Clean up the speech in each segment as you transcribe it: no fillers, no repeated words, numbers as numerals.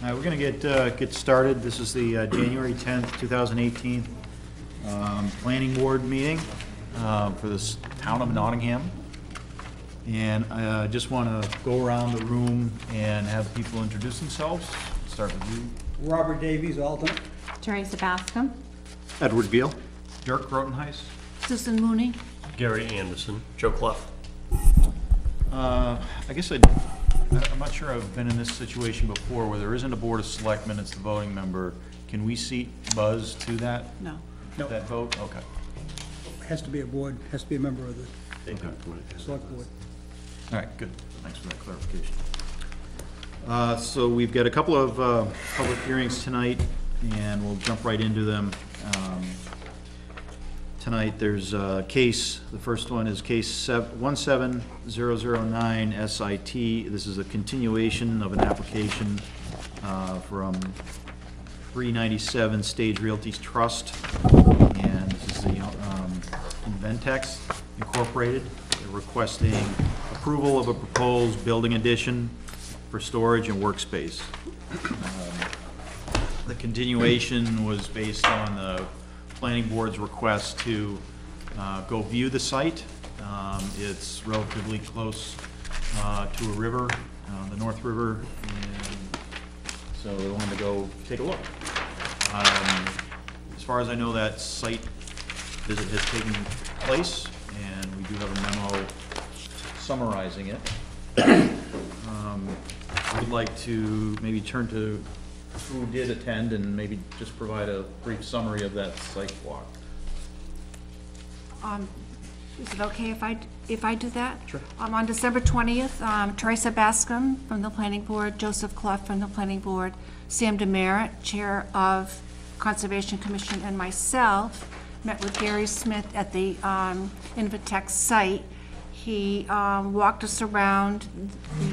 All right, we're going to get started. This is the January 10th, 2018 Planning Board meeting for this town of Nottingham. And I just want to go around the room and have people introduce themselves. Start with you. Robert Davies, alternate. Teresa Bascom. Edward Beal. Dirk Grotenhuis. Susan Mooney. Gary Anderson. Joe Clough. I guess I'm not sure I've been in this situation before where there isn't a board of selectmen, it's the voting member. Can we seat Buzz to that? No. No. That vote? Okay. Has to be a board, has to be a member of the Okay. select board. All right, good. Thanks for that clarification. So we've got a couple of public hearings tonight, and we'll jump right into them. Tonight, there's a case. The first one is case 17009 SIT. This is a continuation of an application from 397 Stage Realty Trust, and this is the Inventex Incorporated. They're requesting approval of a proposed building addition for storage and workspace. The continuation was based on the planning board's request to go view the site. It's relatively close to a river, the North River, and so they wanted to go take a look. As far as I know, that site visit has taken place, and we do have a memo summarizing it. I would like to maybe turn to who did attend and maybe just provide a brief summary of that site walk. Is it okay if I do that? Sure. On December 20th, Teresa Bascom from the Planning Board, Joseph Clough from the Planning Board, Sam Demerit, Chair of Conservation Commission, and myself met with Gary Smith at the Inventex site. He walked us around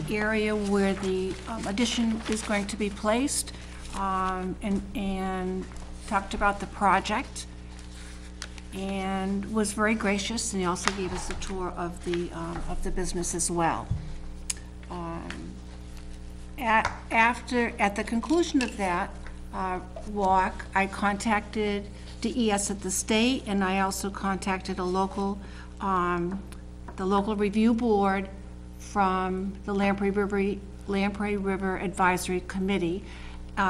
the area where the addition is going to be placed, and talked about the project, and was very gracious, and he also gave us a tour of the business as well. At the conclusion of that walk, I contacted DES at the state, and I also contacted a local the local review board from the Lamprey River Advisory Committee,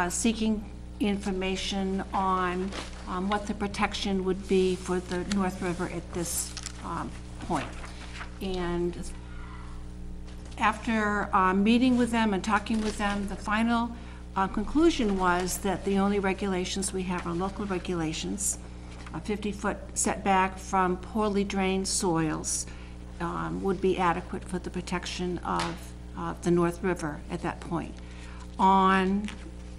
seeking information on what the protection would be for the North River at this point. And after meeting with them and talking with them, the final conclusion was that the only regulations we have are local regulations, a 50-foot setback from poorly drained soils, would be adequate for the protection of the North River at that point. On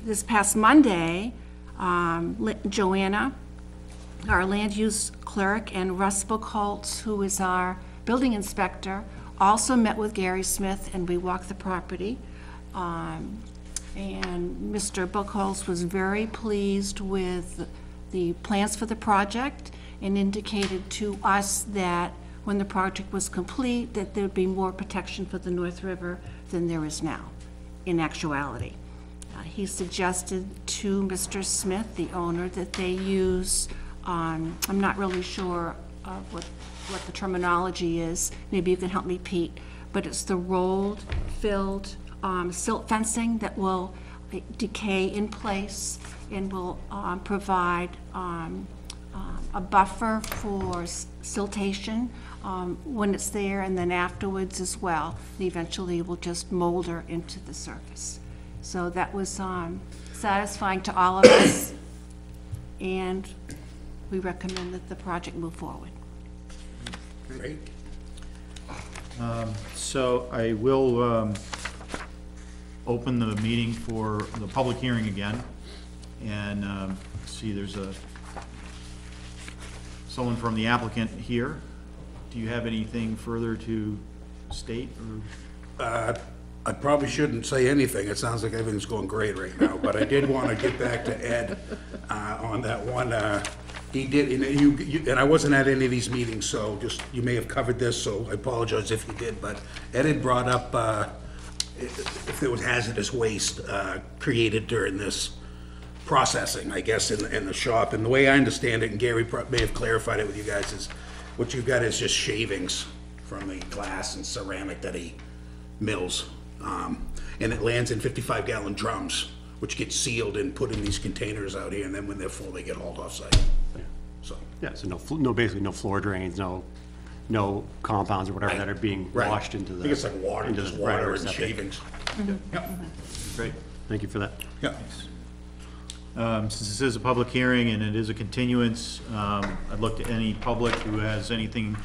this past Monday, Joanna, our land use clerk, and Russ Buchholz, who is our building inspector, also met with Gary Smith, and we walked the property. And Mr. Buchholz was very pleased with the plans for the project and indicated to us that when the project was complete, that there would be more protection for the North River than there is now, in actuality. He suggested to Mr. Smith, the owner, that they use, I'm not really sure what the terminology is, maybe you can help me, Pete, but it's the rolled, filled silt fencing that will decay in place and will provide a buffer for siltation when it's there, and then afterwards as well. And eventually it will just molder into the surface. So that was satisfying to all of us, and we recommend that the project move forward. Great. So I will open the meeting for the public hearing again, and see there's someone from the applicant here. Do you have anything further to state? Or? I probably shouldn't say anything. It sounds like everything's going great right now, but I did want to get back to Ed on that one. He did, and I wasn't at any of these meetings, so just, you may have covered this, so I apologize if you did, but Ed had brought up if there was hazardous waste created during this processing, I guess, in the shop. And the way I understand it, and Gary may have clarified it with you guys, is what you've got is just shavings from the glass and ceramic that he mills. And it lands in 55-gallon drums, which get sealed and put in these containers out here, and then when they're full, they get hauled off-site. So, Yeah, so basically no floor drains, no compounds or whatever that are being right. washed into the. I think it's like water, into just the water regular and septic. shavings. Yep, Great. Thank you for that. yeah. Since this is a public hearing and it is a continuance, I'd look to any public who has anything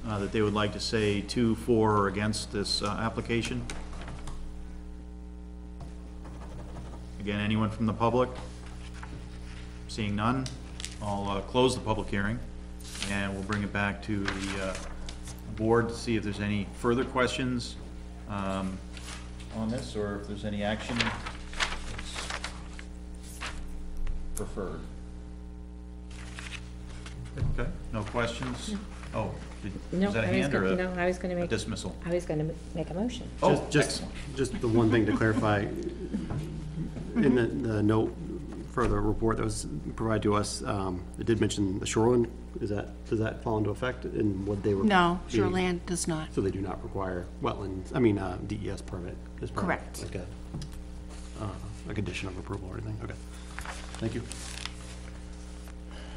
that they would like to say to, for, or against this application. Again, anyone from the public? Seeing none, I'll close the public hearing, and we'll bring it back to the board to see if there's any further questions on this, or if there's any action that's preferred. Okay, no questions? Oh, No, is that a I was hand or gonna, no, a I was gonna a make, dismissal? I was gonna make a motion. Oh, Just the one thing to clarify, in the note for the report that was provided to us, it did mention the shoreline. Does that fall into effect in what they were? No, being- shoreland does not. So they do not require wetlands, DES permit as part of, Correct. like a condition of approval or anything? Okay. Thank you.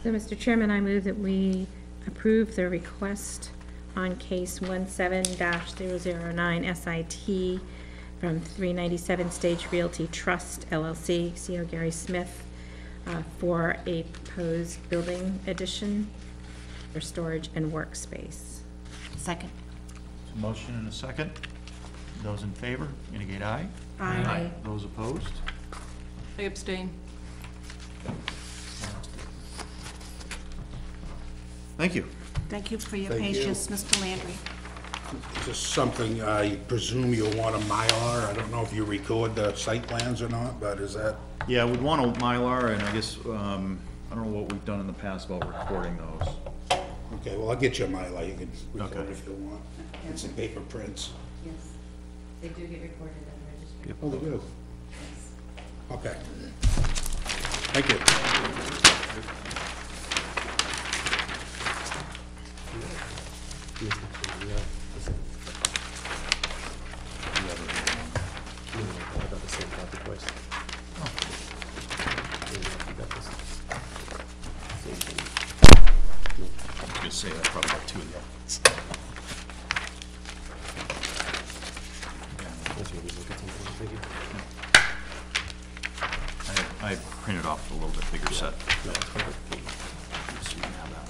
So, Mr. Chairman, I move that we approve the request on case 17-009 SIT from 397 Stage Realty Trust LLC, CO Gary Smith, for a proposed building addition for storage and workspace. Second. Motion and a second. Those in favor, indicate aye. Aye. Those opposed? I abstain. Thank you. Thank you for your Thank you. patience, Mr. Landry. Is this something I presume you'll want a Mylar? I don't know if you record the site plans or not, but is that? Yeah, we'd want a Mylar, and I guess, I don't know what we've done in the past about recording those. Okay, well, I'll get you a Mylar. You can record Okay. if you want. It's in paper prints. Yes, they do get recorded at the registry. Oh, they do? Okay. Thank you. Just say I probably got two of the others. I printed off a little bit bigger set. So you can have that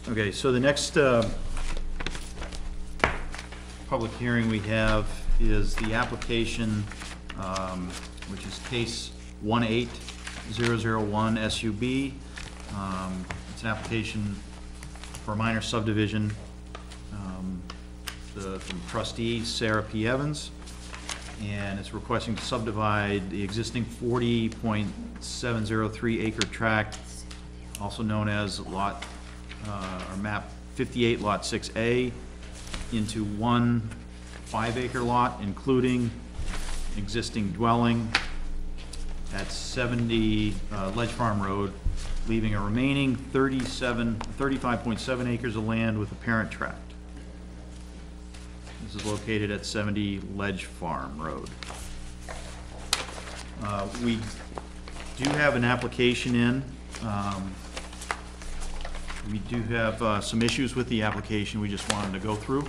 one. Okay, so the next public hearing we have is the application, which is case 18001 SUB. It's an application for a minor subdivision. From trustee Sarah P. Evans, and it's requesting to subdivide the existing 40.703 acre tract, also known as lot, or map 58, lot 6A, into one 5-acre lot, including existing dwelling at 70 Ledge Farm Road, leaving a remaining 35.7 acres of land with a parent tract. This is located at 70 Ledge Farm Road. We do have an application in. We do have some issues with the application we just wanted to go through.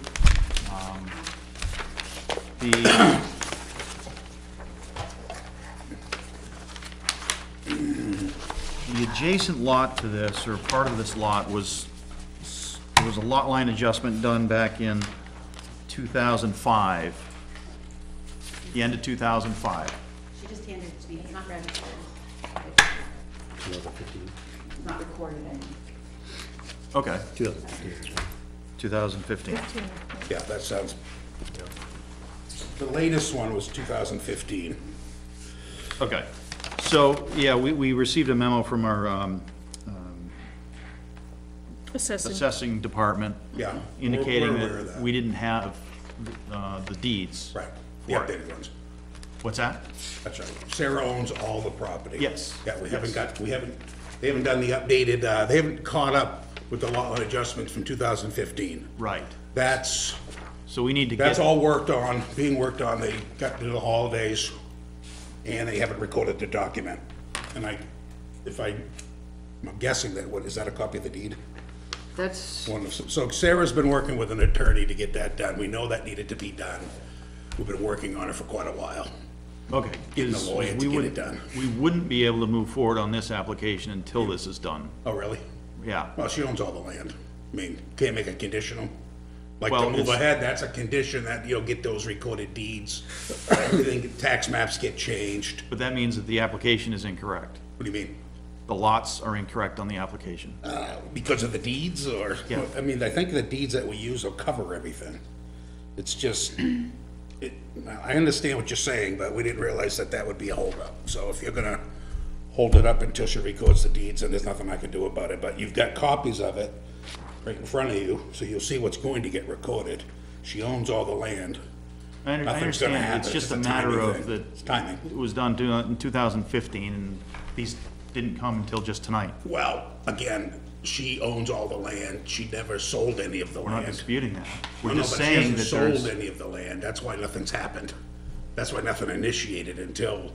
The adjacent lot to this, or part of this lot, was a lot line adjustment done back in 2005, the end of 2005. She just handed it to me, it's not registered. It's not recorded in. Okay. 2015. Yeah, that sounds, the latest one was 2015. Okay. So, yeah, we received a memo from our assessing department. Yeah, Indicating we're aware of that that. we didn't have the deeds. Right, the for it. updated ones. What's that? That's right. Sarah owns all the property. Yes. Yeah, we haven't Yes. got, they haven't done the updated, they haven't caught up with the lot line adjustments from 2015. Right. That's, So we need to get. that's all worked on, being worked on. They got to the holidays, and they haven't recorded the document. And I'm guessing that, is that a copy of the deed? That's, So Sarah's been working with an attorney to get that done. We know that needed to be done. We've been working on it for quite a while. Okay. Getting a is- lawyer to we get would- it done. We wouldn't be able to move forward on this application until this is done. Oh, really? Yeah. Well, she owns all the land. I mean, can't make a conditional. Like Well, to move it's- ahead, that's a condition that you'll get those recorded deeds. Everything, tax maps get changed. But that means that the application is incorrect. What do you mean? The lots are incorrect on the application. Because of the deeds or? Yeah. I mean, I think the deeds that we use will cover everything. It's just, I understand what you're saying, but we didn't realize that that would be a holdup. So if you're gonna hold it up until she records the deeds, then there's nothing I can do about it. But you've got copies of it right in front of you, so you'll see what's going to get recorded. She owns all the land. I Nothing's gonna understand, happen. it's just It's a a matter timing of thing. that. It's timing. It was done in 2015, and these didn't come until just tonight. Well, again, she owns all the land. She never sold any of the We're not land. disputing that. We're Well, no, just but she saying hasn't that sold there's, any of the land. That's why nothing's happened. That's why nothing initiated until,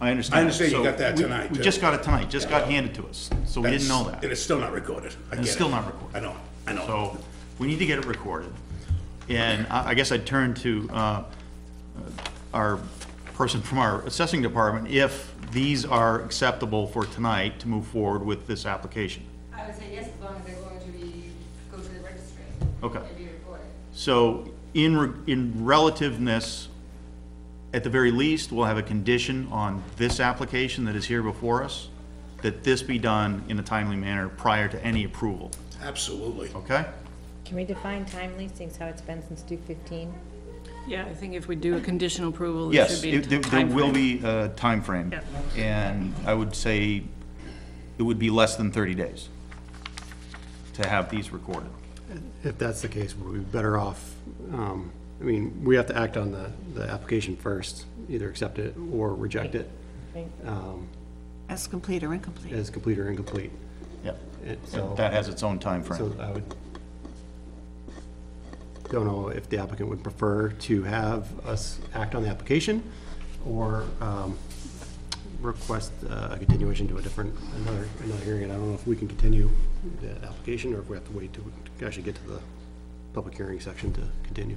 I understand. I understand you So got that we- tonight, We too. just got it tonight, just got handed to us, so we didn't know that. and it's still not recorded. I And it's get still it. not recorded. I know. So, we need to get it recorded. And I guess I'd turn to our person from our assessing department, if these are acceptable for tonight to move forward with this application. I would say yes, as long as they're going to go to the registry. Okay. And be recorded. So, in relativeness, at the very least, we'll have a condition on this application that is here before us, that this be done in a timely manner prior to any approval, Absolutely. okay? Can we define timely, seeing as how it's been since 2015? Yeah, I think if we do a conditional approval, it Yes, should be a there will timeframe. be a timeframe. Yeah. And I would say it would be less than 30 days to have these recorded. If that's the case, we'd be better off, I mean, we have to act on the application first, either accept it or reject it Right. As complete or incomplete. as complete or incomplete. Yep. So, That has its own timeframe. so I would, don't know if the applicant would prefer to have us act on the application or request a continuation to a different, another hearing. I don't know if we can continue the application or if we have to wait to actually get to the public hearing section to continue.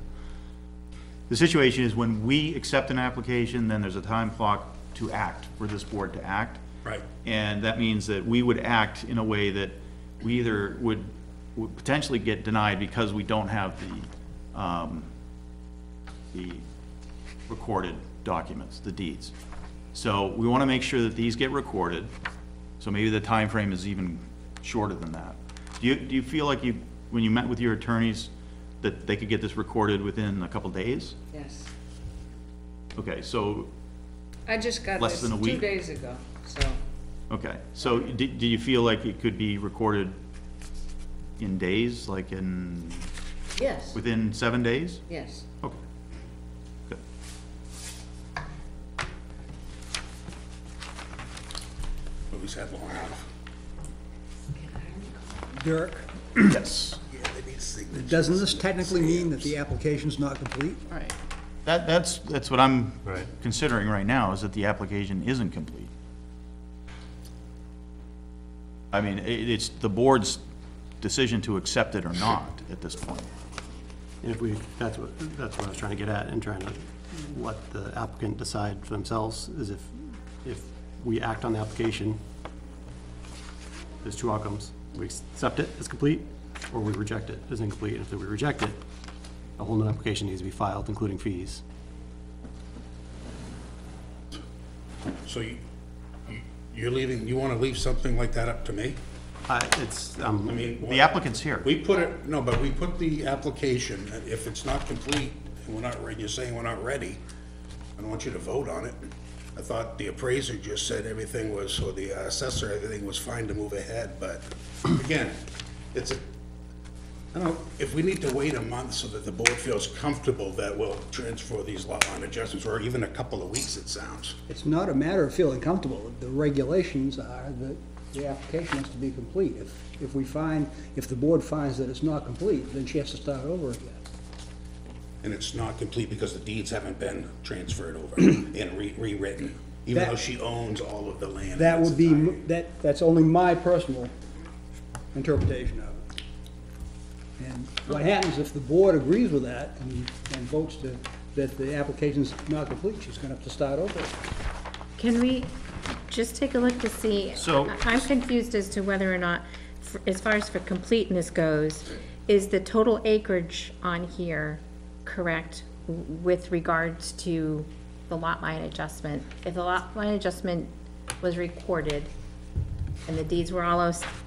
The situation is when we accept an application, then there's a time clock to act, for this board to act. Right. And that means that we would act in a way that we either would potentially get denied because we don't have the recorded documents, the deeds. So we want to make sure that these get recorded, so maybe the time frame is even shorter than that. Do you feel like when you met with your attorneys, that they could get this recorded within a couple days? Yes. Okay, so, I just got Less this than a 2 week? days ago, so. okay, so do you feel like it could be recorded in days, like Yes, within 7 days? yes. Okay. Good. But we've had long enough. Dirk, Yes. Yeah, they need signatures. doesn't this technically mean that the application's not complete? Right. That's what I'm Right. considering right now, is that the application isn't complete. I mean, it's the board's decision to accept it or not at this point. And if we, that's what I was trying to get at, and trying to let the applicant decide for themselves, is if we act on the application, there's two outcomes. We accept it as complete, or we reject it as incomplete. And if we reject it, a whole new application needs to be filed, including fees. So you're leaving, you want to leave something like that up to me? It's, I mean, The applicant's here. we put it, no, but we put the application, if it's not complete, and we're not, you're saying we're not ready, I don't want you to vote on it. I thought the appraiser just said everything was, or the assessor, everything was fine to move ahead, but again, it's a, I don't know, if we need to wait a month so that the board feels comfortable that we'll transfer these lot line adjustments, or even a couple of weeks, it sounds. It's not a matter of feeling comfortable. The regulations are that the application has to be complete. If the board finds that it's not complete, then she has to start over again. And it's not complete because the deeds haven't been transferred over and rewritten, even That- though she owns all of the land. in That its would be, entirety. that's only my personal interpretation of it. And what happens if the board agrees with that and votes that the application's not complete, she's gonna have to start over. Can we just take a look to see? So- I'm confused as to whether or not, as far as for completeness goes, is the total acreage on here correct with regards to the lot line adjustment? If the lot line adjustment was recorded and the deeds were all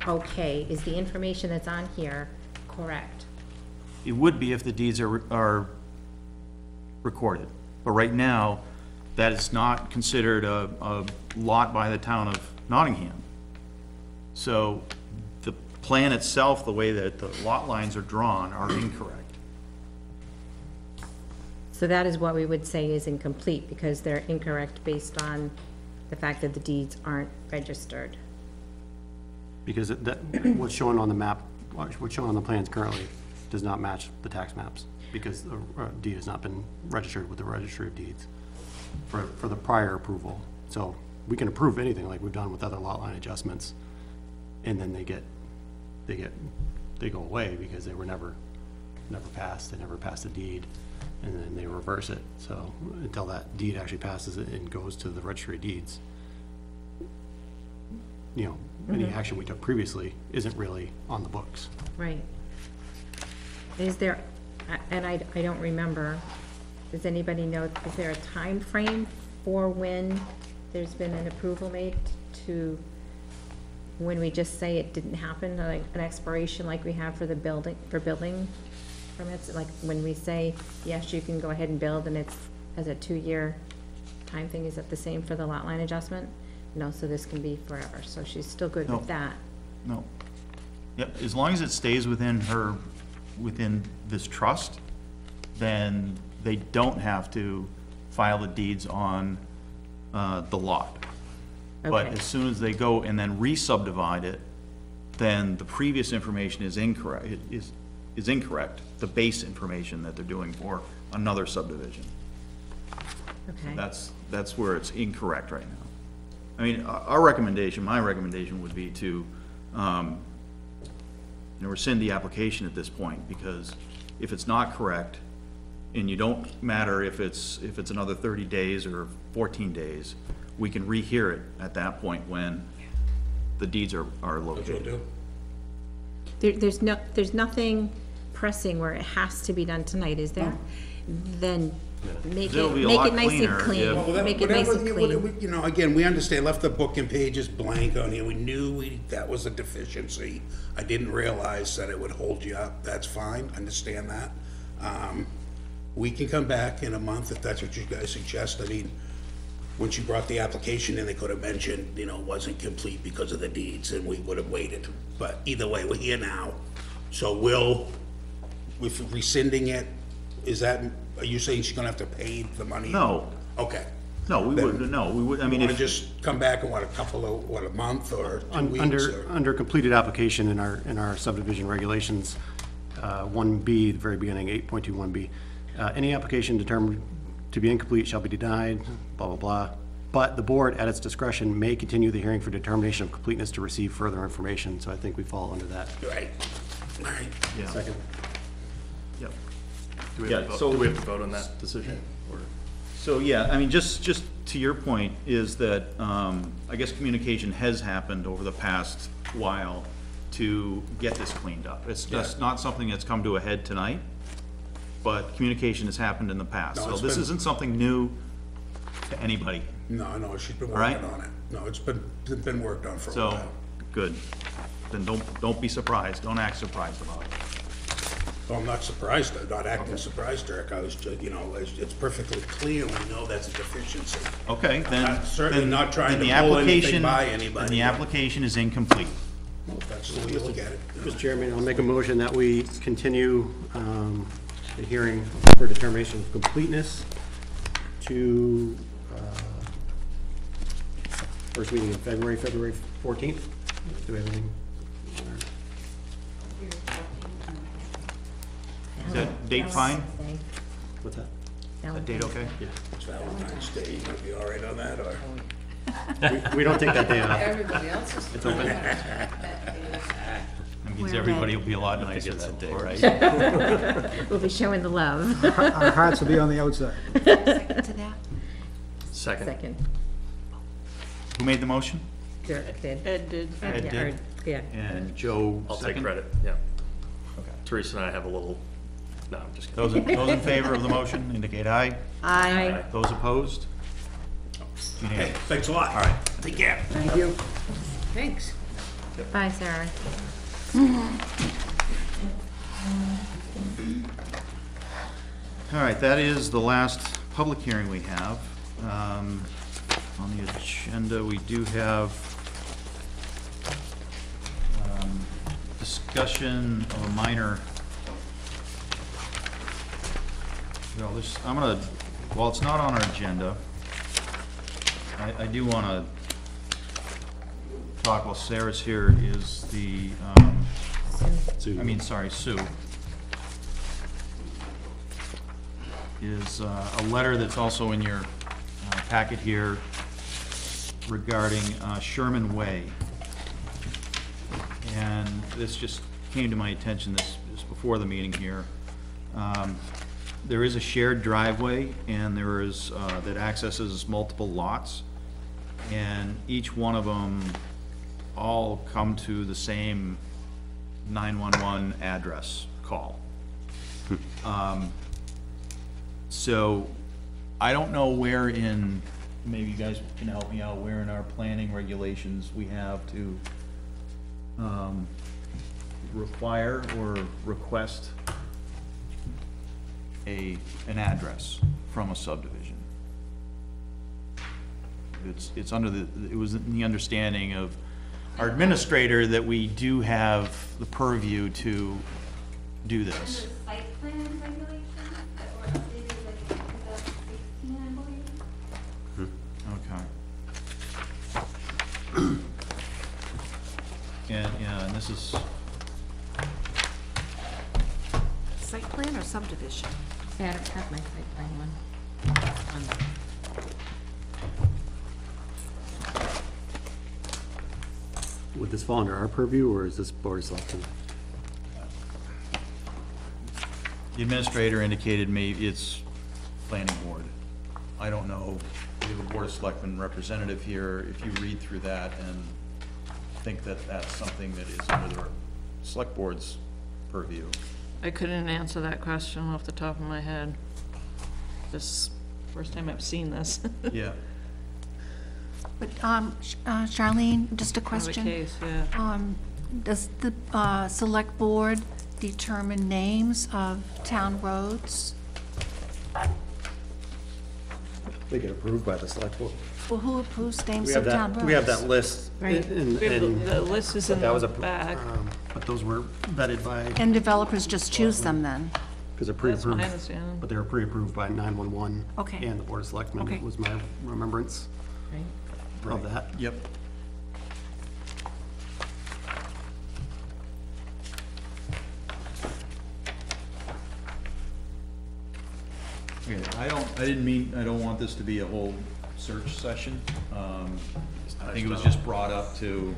okay, is the information that's on here correct? It would be if the deeds are recorded, but right now, that is not considered a lot by the town of Nottingham. So the plan itself, the way that the lot lines are drawn, are incorrect. So that is what we would say is incomplete, because they're incorrect based on the fact that the deeds aren't registered. Because what's shown on the map, what's shown on the plans currently does not match the tax maps, because the deed has not been registered with the Registry of Deeds for the prior approval. So we can approve anything like we've done with other lot line adjustments, and then they go away because they were never passed, they never passed a deed, and then they reverse it. So until that deed actually passes it and goes to the Registry of Deeds, you know, any action we took previously isn't really on the books. Right. Is there, and I don't remember, does anybody know, is there a time frame for when there's been an approval made to, when we just say it didn't happen, like an expiration like we have for the building, for building permits? Like when we say, yes, you can go ahead and build, and it's as a 2-year time thing, is that the same for the lot line adjustment? No, so this can be forever, so she's still good No. with that. No. Yep, as long as it stays within this trust, then they don't have to file the deeds on the lot. But Okay. as soon as they go and then re-subdivide it, then the previous information is incorrect, is incorrect, the base information that they're doing for another subdivision. Okay. That's where it's incorrect right now. I mean, our recommendation, my recommendation would be to, rescind the application at this point, because if it's not correct, and you don't matter if it's another 30 days or 14 days, we can rehear it at that point when the deeds are That's what we'll located. do. There's nothing pressing where it has to be done tonight, is there? Then make It'll be a it lot nice and cleaner if- clean, Well, make it nice and whatever, clean. you know, again, we understand, left the book and pages blank on here, we knew that was a deficiency. I didn't realize that it would hold you up, that's fine, understand that. We can come back in a month if that's what you guys suggest. I mean, when she brought the application in, they could have mentioned, it wasn't complete because of the deeds, and we would have waited. But either way, we're here now, so with rescinding it, are you saying she's gonna have to pay the money? No. Okay. No, we would, I mean, Want to if, just come back in a month or 2 weeks? or- Under completed application in our subdivision regulations, 1B, the very beginning, 8.21B, any application determined to be incomplete shall be denied, blah, blah, blah. But the board, at its discretion, may continue the hearing for determination of completeness to receive further information. So I think we fall under that. Right, all right. yeah, Second. yep. Do we Yeah, have to so- vote, do we have to vote on that decision? Or So, yeah, I mean, just to your point, is that, I guess communication has happened over the past while to get this cleaned up. It's just not something that's come to a head tonight, but communication has happened in the past. No, So it's this been- isn't something new to anybody, No, she's been right. working on it. No, it's been worked on for a so, while. good. Then don't be surprised, don't act surprised about it. Well, I'm not surprised, I'm not acting surprised, Dirk. I was just, it's perfectly clear, we know that's a deficiency. Okay, then. I'm certainly then- not trying then to the pull anything application- by then anybody. the application is incomplete. Well, that's the way you look at it. Mr. Chairman, I'll make a motion that we continue the hearing for determination of completeness to first meeting in February 14th. Do everything. Is that date fine? What's that? Is that date okay? It's Valentine's Day, you gonna be all right on that, or? We don't take that day off. Everybody else is. It's open. That means everybody will be a lot nicer that day, right? We'll be showing the love. Our hearts will be on the outside. Second to that? Second. Second. Who made the motion? Dirk did. Ed did. Ed Yeah, did. or- Yeah. And Joe I'll take second? credit, yeah. Okay. Teresa and I have a little, no, I'm just kidding. Those in favor of the motion indicate aye. Aye. Those opposed? Hey, Unanimous. thanks a lot. All right. Take care. Thank you. Thanks. Bye, Sarah. All right, that is the last public hearing we have. On the agenda, we do have discussion of a minor, well, this, I'm gonna, while it's not on our agenda, I do wanna talk while Sarah's here, is the, Sue. Is a letter that's also in your packet here regarding Sherman Way. And this just came to my attention this before the meeting here. There is a shared driveway, and there is, that accesses multiple lots. And each one of them all come to the same 911 address call. So, I don't know where in, maybe you guys can help me out, where in our planning regulations we have to require or request an address from a subdivision. It's under it was in the understanding of our administrator that we do have the purview to do this. Site plan regulations that were updated like in 2016, I believe. Okay. And this is, Site plan or subdivision? Yeah, I don't have my site plan one. Would this fall under our purview, or is this board of selectmen? the administrator indicated maybe it's planning board. I don't know, we have a board of selectmen representative here, if you read through that and think that that's something that is under the select board's purview. I couldn't answer that question off the top of my head. This, first time I've seen this. Yeah. But, Charlene, just a Have a question. case, yeah. Does the select board determine names of town roads? They get approved by the select board. Well, who approves names We of have town roads? that, we have that list. Right. We have the list is in That was the a, back. but those were vetted by, And developers just choose them then? because they're That's my pre-approved. understanding. But they were pre-approved by 911. Okay. And the board of selectmen, Okay. was my remembrance Right. of that. Yep. Okay, I don't want this to be a whole search session. I think it was just brought up to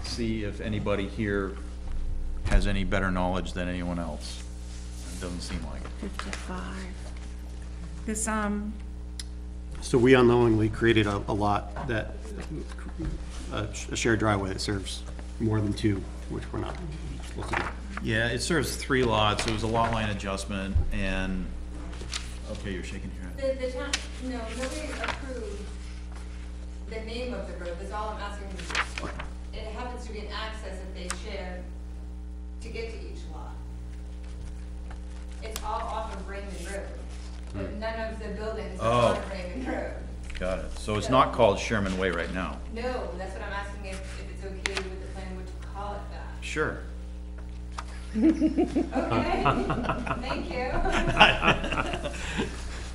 see if anybody here has any better knowledge than anyone else. It doesn't seem like it. 55. This, So we unknowingly created a lot that, a shared driveway that serves more than two, which we're not supposed to do. Yeah, it serves 3 lots, it was a lot line adjustment, and, okay, you're shaking your head. The town, no, nobody approved the name of the road, that's all I'm asking. It happens to be an access that they share to get to each lot. It's all off of Raymond Road, but none of the buildings Oh. are on Raymond Road. Got it. So it's not called Sherman Way right now? No, that's what I'm asking, if it's okay with the planning board to call it that. Sure. Okay, thank you.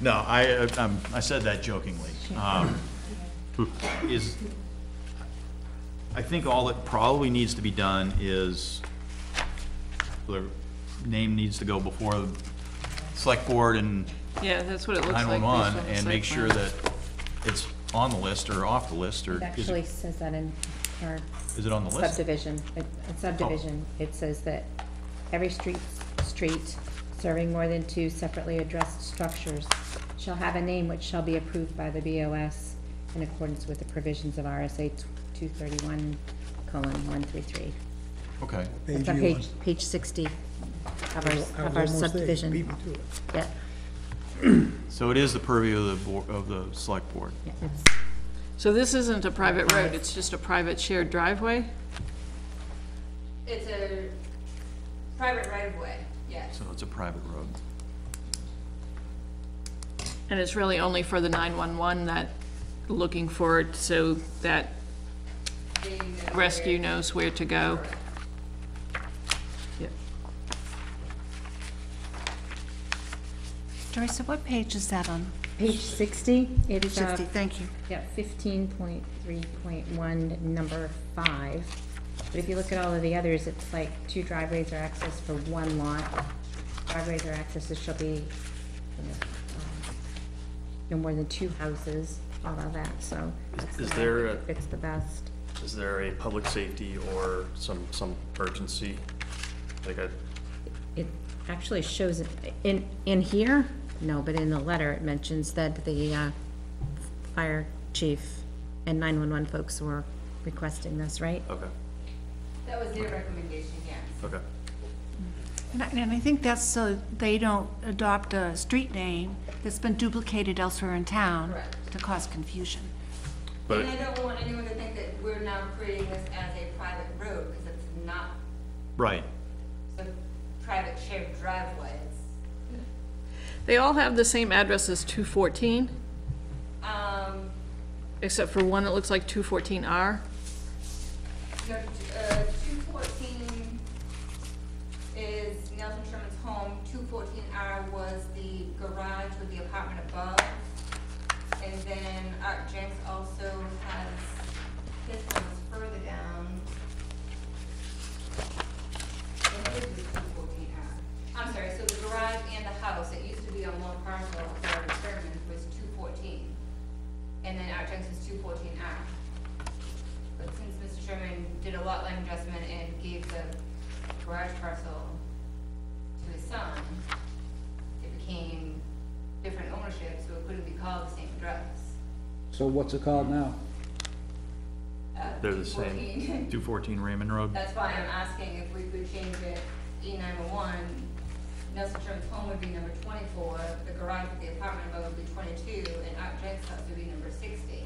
No, I said that jokingly. I think all that probably needs to be done is the name needs to go before the select board and Yeah, that's what it looks like. 911 based on the and site make sure plan. that it's on the list or off the list, or It actually says that in our is it on the list? subdivision. It says that every street serving more than 2 separately addressed structures shall have a name which shall be approved by the BOS in accordance with the provisions of RSA 231:133. Okay. It's on page 60 of our subdivision. Yeah, So it is the purview of the board, of the select board. yeah, it's, So this isn't a private road, it's just a private shared driveway? It's a private right-of-way, yes. So it's a private road. And it's really only for the 911 that, looking for it so that They know rescue where- knows where to go? Yep. Teresa, what page is that on? page 60. Page It's, 60, thank you. yeah, 15.3.1, number 5. But if you look at all of the others, it's like 2 driveways or access for 1 lot. Driveways or accesses shall be, no more than 2 houses, all of that, so. that's the Is one there that a- fits the best. Is there a public safety or some urgency? Like It actually shows, it in here, no, but in the letter, it mentions that the fire chief and 911 folks were requesting this, right? okay, That was their recommendation, yes. okay. And I think that's so they don't adopt a street name that's been duplicated elsewhere in town Correct. to cause confusion. But And I don't want anyone to think that we're now creating this as a private road, because it's not. Right. It's a private shared driveway. They all have the same address as 214, except for one that looks like 214R. No, 214 is Nelson Sherman's home, 214R was the garage with the apartment above. And then Art Jenks also has, his one's further down. And his is 214R. I'm sorry, so the garage and the house, it used to be on one parcel for Art Sherman was 214. And then Art Jenks is 214R. But since Mr. Sherman did a lot line adjustment and gave the garage parcel to his son, it became different ownership, so it couldn't be called the same address. So what's it called now? they're the same. 214. 214 Raymond Road. That's why I'm asking if we could change it E901, Nelson Sherman's home would be number 24, the garage with the apartment above would be 22, and Art Jenks' house would be number 60.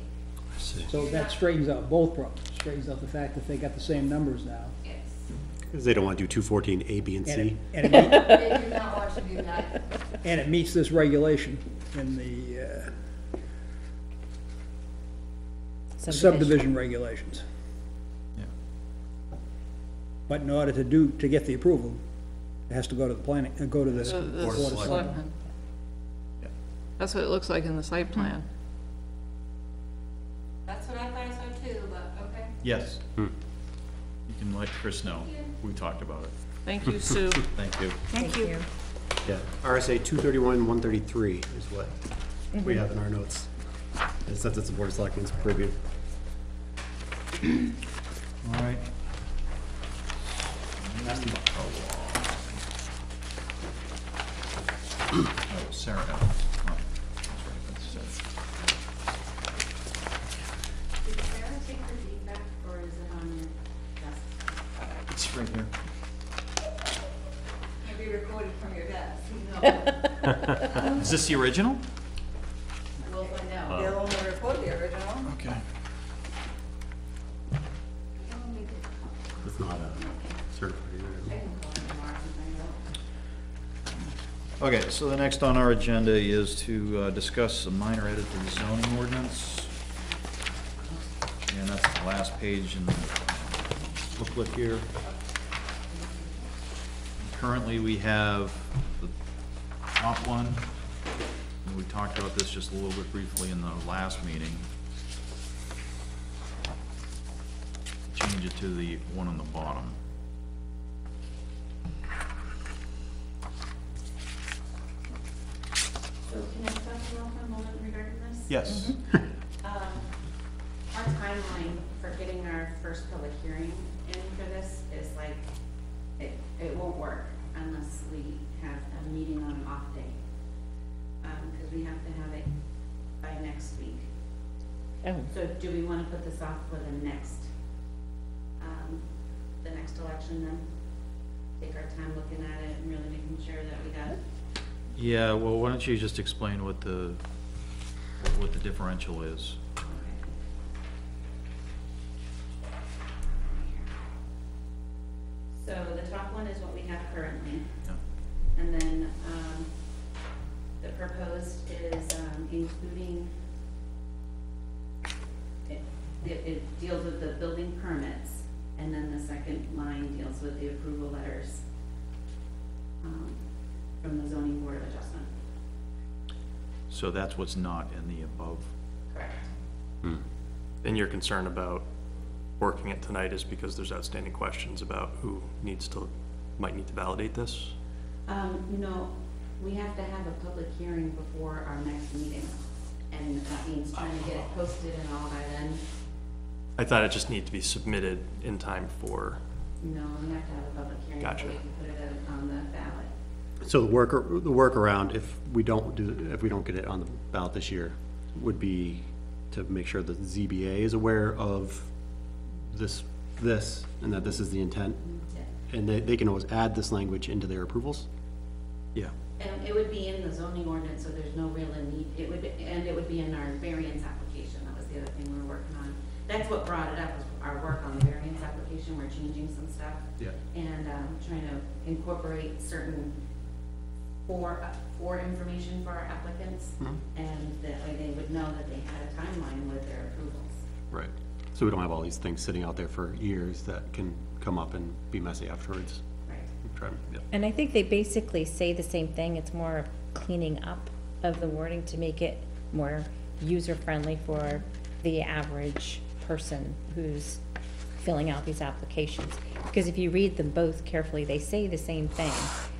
So that straightens out both problems, straightens out the fact that they got the same numbers now. Yes. Because they don't want to do 214 A, B, and And C. it, and it, They do not want to do that. and it meets this regulation in the subdivision regulations. Yeah. But in order to get the approval, it has to go to the planning, go to the So the Board of Selectmen. selectmen. That's what it looks like in the site plan. That's what I thought I saw too, but okay. Yes. You can let Chris know. We talked about it. Thank you, Sue. Thank you. Thank you. Yeah, RSA 231-133 is what we have in our notes. It says it's the Board of Selectmen's purview. All right. Oh, Sarah Evans. Oh, that's right, that's Sarah. Did Sarah take her feedback, or is it on your desk? It's right here. Can't be recorded from your desk. Is this the original? We'll find out. They'll only record the original. Okay. It's not a certified. I can call her tomorrow and find out. Okay, so the next on our agenda is to discuss a minor edit to the zoning ordinance. And that's the last page in the booklet here. Currently, we have the top one. And we talked about this just a little bit briefly in the last meeting. Change it to the one on the bottom. So can I stop you all for a moment regarding this? Yes. Our timeline for getting our first public hearing in for this is like, it won't work unless we have a meeting on an off day. Because we have to have it by next week. Oh. So do we want to put this off for the next election then? Take our time looking at it and really making sure that we got. Yeah, well, why don't you just explain what the differential is? So the top one is what we have currently. Yeah. And then, the proposed is, including, it deals with the building permits, and then the second line deals with the approval letters, from the zoning board of adjustment. So that's what's not in the above. Correct. And your concern about working it tonight is because there's outstanding questions about who might need to validate this? We have to have a public hearing before our next meeting, and that means trying to get it posted and all by then. I thought it just needed to be submitted in time for, No, we have to have a public hearing Gotcha. before we can put it out on the ballot. So the workaround, if we don't get it on the ballot this year, would be to make sure that the ZBA is aware of this, and that this is the intent. Yeah. And they can always add this language into their approvals? Yeah. And it would be in the zoning ordinance, so there's no real need, it would be in our variance application, that was the other thing we were working on. That's what brought it up, was our work on the variance application, we're changing some stuff. Yeah. And, trying to incorporate certain for information for our applicants, and that way they would know that they had a timeline with their approvals. Right. So we don't have all these things sitting out there for years that can come up and be messy afterwards. Right. And I think they basically say the same thing, it's more of cleaning up of the wording to make it more user-friendly for the average person who's filling out these applications. Because if you read them both carefully, they say the same thing.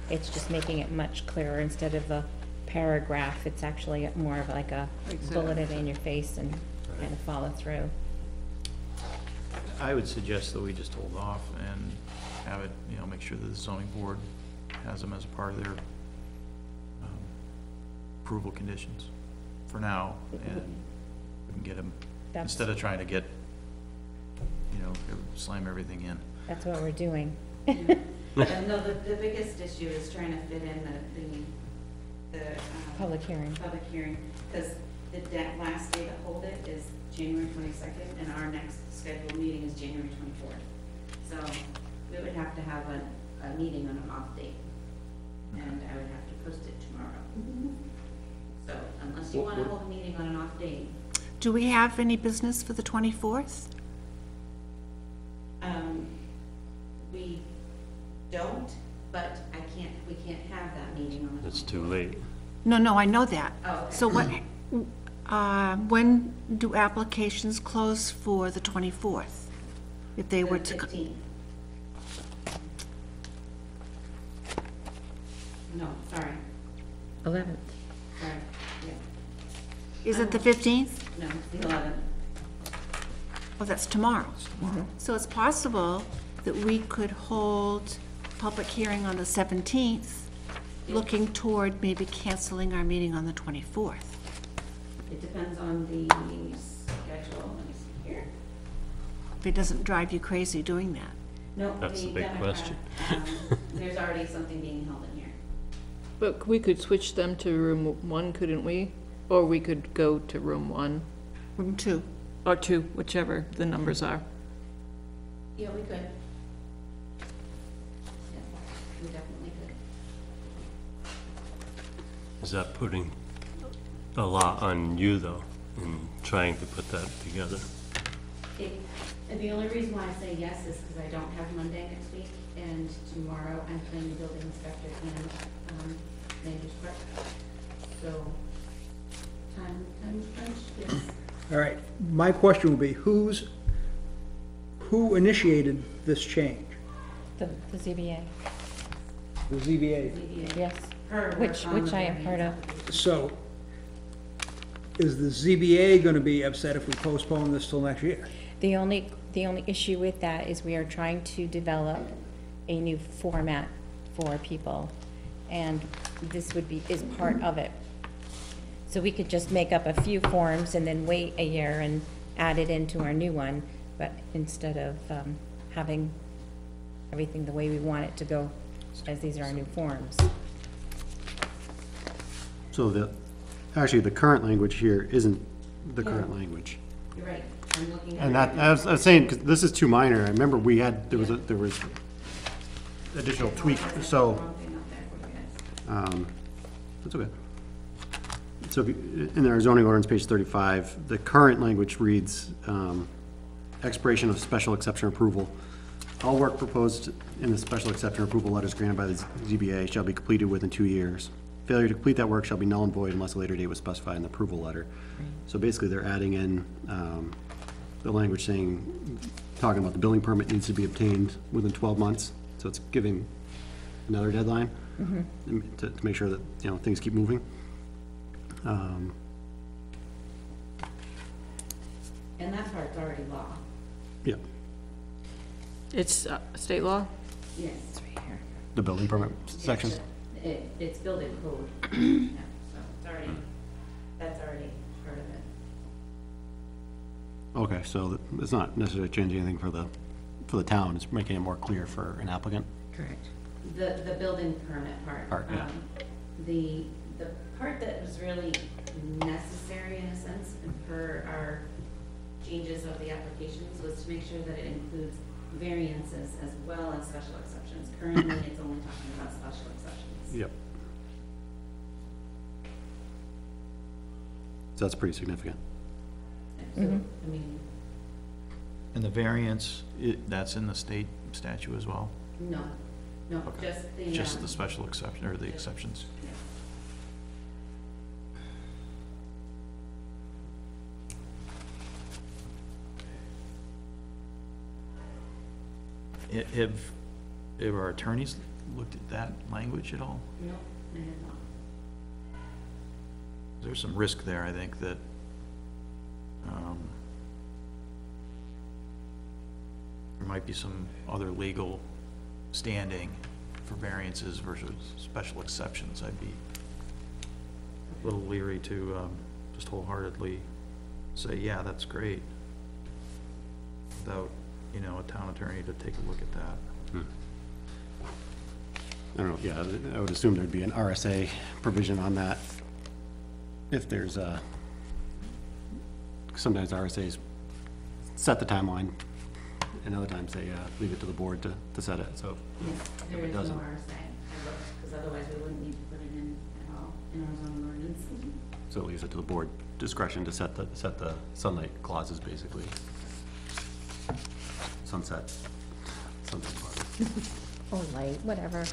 It's just making it much clearer. Instead of a paragraph, it's actually more of like a bulleted in your face and kind of follow through. I would suggest that we just hold off and have it, make sure that the zoning board has them as a part of their approval conditions for now, and we can get them, instead of trying to get, slam everything in. That's what we're doing. No, the biggest issue is trying to fit in the public hearing, because the last day to hold it is January 22nd, and our next scheduled meeting is January 24th. So we would have to have a meeting on an off date, and I would have to post it tomorrow. So unless you want to hold a meeting on an off date. Do we have any business for the 24th? We don't, but we can't have that meeting on the 24th. It's too late. No, I know that. Oh, okay. So when do applications close for the 24th? If they were to. The 15th. No, sorry. 11th. Sorry, yeah. Is it the 15th? No, it's the 11th. Oh, that's tomorrow. So it's possible that we could hold a public hearing on the 17th, looking toward maybe canceling our meeting on the 24th. It depends on the schedule. Let me see here. If it doesn't drive you crazy doing that. No, That's the big Democrat, question. There's already something being held in here. But we could switch them to room 1, couldn't we? Or we could go to room 1, Room 2. or 2, whichever the numbers are. Yeah, we could. Yeah, we definitely could. Is that putting a lot on you, though, in trying to put that together? And the only reason why I say yes is because I don't have Monday next week, and tomorrow I'm playing the building inspector and land use clerk. So, time crunch, yes. All right, my question would be, who initiated this change? The ZBA, The ZBA. yes, which I am part of. So, is the ZBA gonna be upset if we postpone this till next year? The only issue with that is we are trying to develop a new format for people, and this is part of it. So we could just make up a few forms and then wait a year and add it into our new one, but instead of having everything the way we want it to go, as these are our new forms. So actually, the current language here isn't the current language. You're right, I'm looking at. And that, I was saying, because this is too minor, I remember there was additional tweak, so, that's okay. So, in our zoning ordinance, page 35, the current language reads, expiration of special exception approval. All work proposed in the special exception approval letters granted by the ZBA shall be completed within 2 years. Failure to complete that work shall be null and void unless a later date was specified in the approval letter. So basically, they're adding in the language saying, talking about the building permit needs to be obtained within 12 months. So it's giving another deadline to make sure that, things keep moving. And that part's already law. Yeah, It's state law? Yes, it's right here. the building permit section. It's building code. Yeah, so it's already, that's already part of it. Okay, so it's not necessarily changing anything for the town, it's making it more clear for an applicant. Correct. The building permit part. Yeah. The part that was really necessary in a sense, and per our changes of the applications, was to make sure that it includes variances as well as special exceptions. Currently, it's only talking about special exceptions. Yep. So that's pretty significant. So, I mean, And the variance, that's in the state statute as well? no, Okay. just the. The special exception, or the exceptions? Yeah. Have our attorneys looked at that language at all? No, I have not. There's some risk there, I think, that, there might be some other legal standing for variances versus special exceptions. I'd be a little leery to, just wholeheartedly say, yeah, that's great, without, a town attorney to take a look at that. I don't know, yeah, I would assume there'd be an RSA provision on that. If there's sometimes RSAs set the timeline, and other times they leave it to the board to set it, so. Yes, there If it is no doesn't. RSA, because otherwise we wouldn't need to put it in at all in our zoning ordinance. So it leaves it to the board discretion to set the sunlight clauses, basically. Sunset clause. Or light, whatever.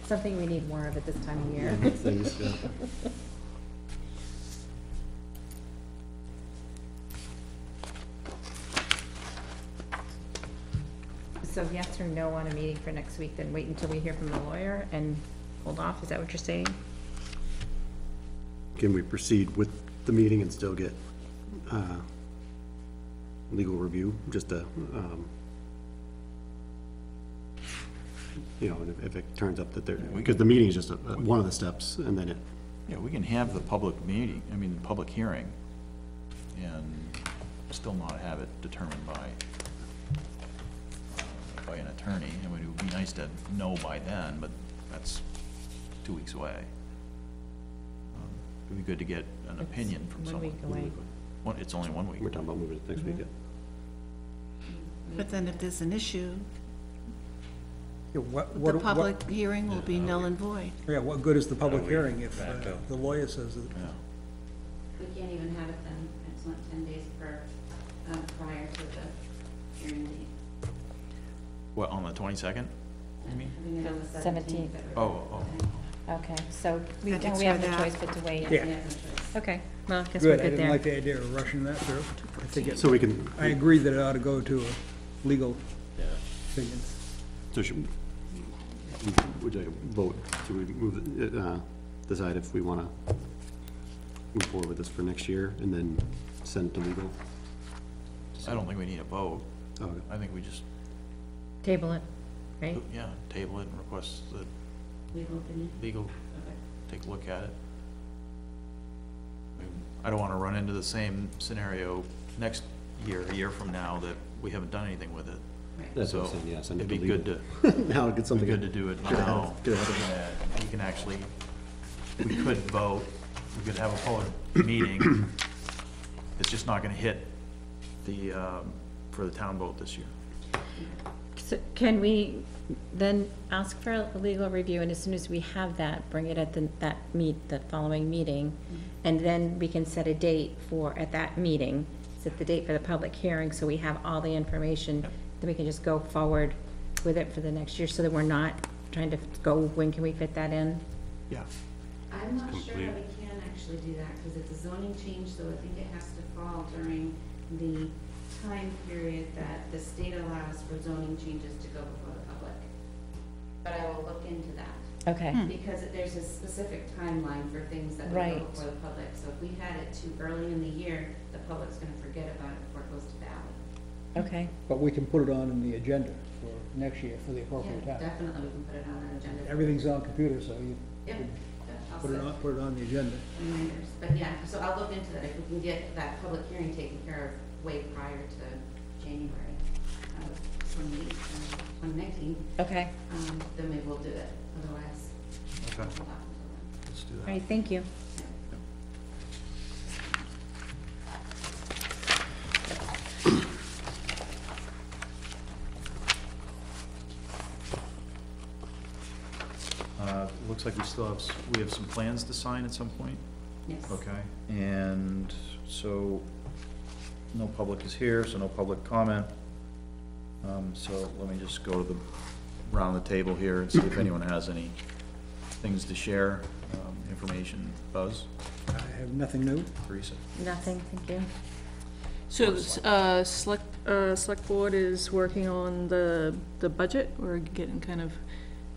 Something we need more of at this time of year. Things, yeah. So yes or no on a meeting for next week, then wait until we hear from the lawyer and hold off, is that what you're saying? Can we proceed with the meeting and still get legal review, just to, if it turns up that there, because the meeting is just one of the steps, and then it, Yeah, we can have the public meeting, the public hearing, and still not have it determined by an attorney. I mean, it would be nice to know by then, but that's 2 weeks away. It'd be good to get an opinion from 1 someone. week away. It's only 1 week. we're talking about moving it next week, yeah. But then if there's an issue, Yeah, The public hearing will be null and void. Yeah, what good is the public hearing if the lawyer says that? We can't even have it then, it's not 10 days prior to the hearing date. What, on the 22nd? Having it on the 17th. Oh. Okay, so we That takes we have care no of that. choice but to wait. Yeah. Okay, well, I guess we're Good, I good didn't there. like the idea of rushing that through. I think it, So we can, I agree that it ought to go to a legal opinion. so should, would you like a vote to move, decide if we wanna move forward with this for next year and then send it to legal? I don't think we need a vote. Okay. I think we just, Table it, right? yeah, table it and request the Legal opinion? legal, Okay. take a look at it. I don't wanna run into the same scenario next year, a year from now, that we haven't done anything with it. That's what I'm So, saying, yeah, send it it'd to be legal. good to, Now, get something. good to do it now. You can actually, we could vote, we could have a public meeting. It's just not gonna hit the, for the town vote this year. So can we then ask for a legal review, and as soon as we have that, bring it at the following meeting, and then we can set a date for, at that meeting, set the date for the public hearing, so we have all the information, then we can just go forward with it for the next year, so that we're not trying to go, when can we fit that in? Yeah. I'm not sure Complete. that we can actually do that, because it's a zoning change, so I think it has to fall during the time period that the state allows for zoning changes to go before the public. But I will look into that, Okay, because there's a specific timeline for things that would go Right. before the public. So if we had it too early in the year, the public's gonna forget about it before it goes to ballot. okay, But we can put it on in the agenda for next year for the appropriate Yeah, time. definitely we can put it on an agenda. Everything's on computer, so you Yep, I'll put set it on the agenda. reminders. But yeah, so I'll look into that. If we can get that public hearing taken care of way prior to January of 2019, okay. then maybe we'll do it. Otherwise, Okay, we'll have to let's do All that. right, thank you. Looks like we still have, we have some plans to sign at some point? Yes. Okay, and so, no public is here, so no public comment. So let me just go to the, around the table here and see if anyone has any things to share, information. Buzz, I have nothing new. Teresa? Nothing, thank you. So, select board is working on the budget. We're getting kind of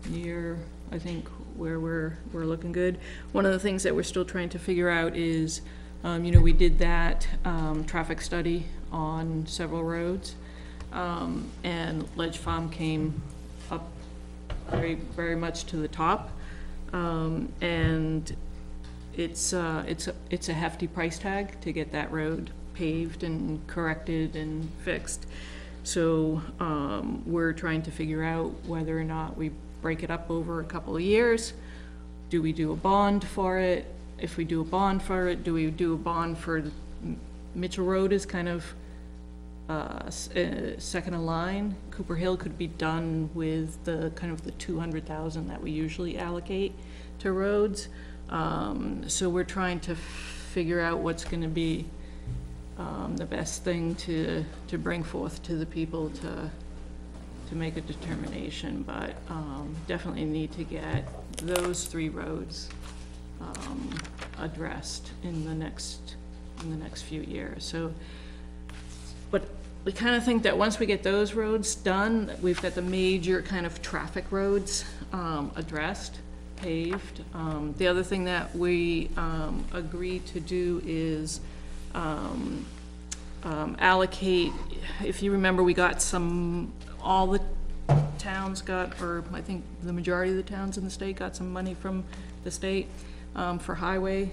near, I think, where we're looking good. One of the things that we're still trying to figure out is, we did that, traffic study on several roads. And Ledge Farm came up very, very much to the top. And it's a hefty price tag to get that road paved and corrected and fixed. So, we're trying to figure out whether or not we break it up over a couple of years. Do we do a bond for it? If we do a bond for it, do we do a bond for Mitchell Road is kind of second in line. Cooper Hill could be done with the kind of the 200,000 that we usually allocate to roads. So we're trying to figure out what's going to be the best thing to bring forth to the people to make a determination, but definitely need to get those three roads addressed in the next few years. So, but we kind of think that once we get those roads done, we've got the major kind of traffic roads addressed, paved. The other thing that we agreed to do is allocate, if you remember, we got some, all the towns got, or I think the majority of the towns in the state got some money from the state for highway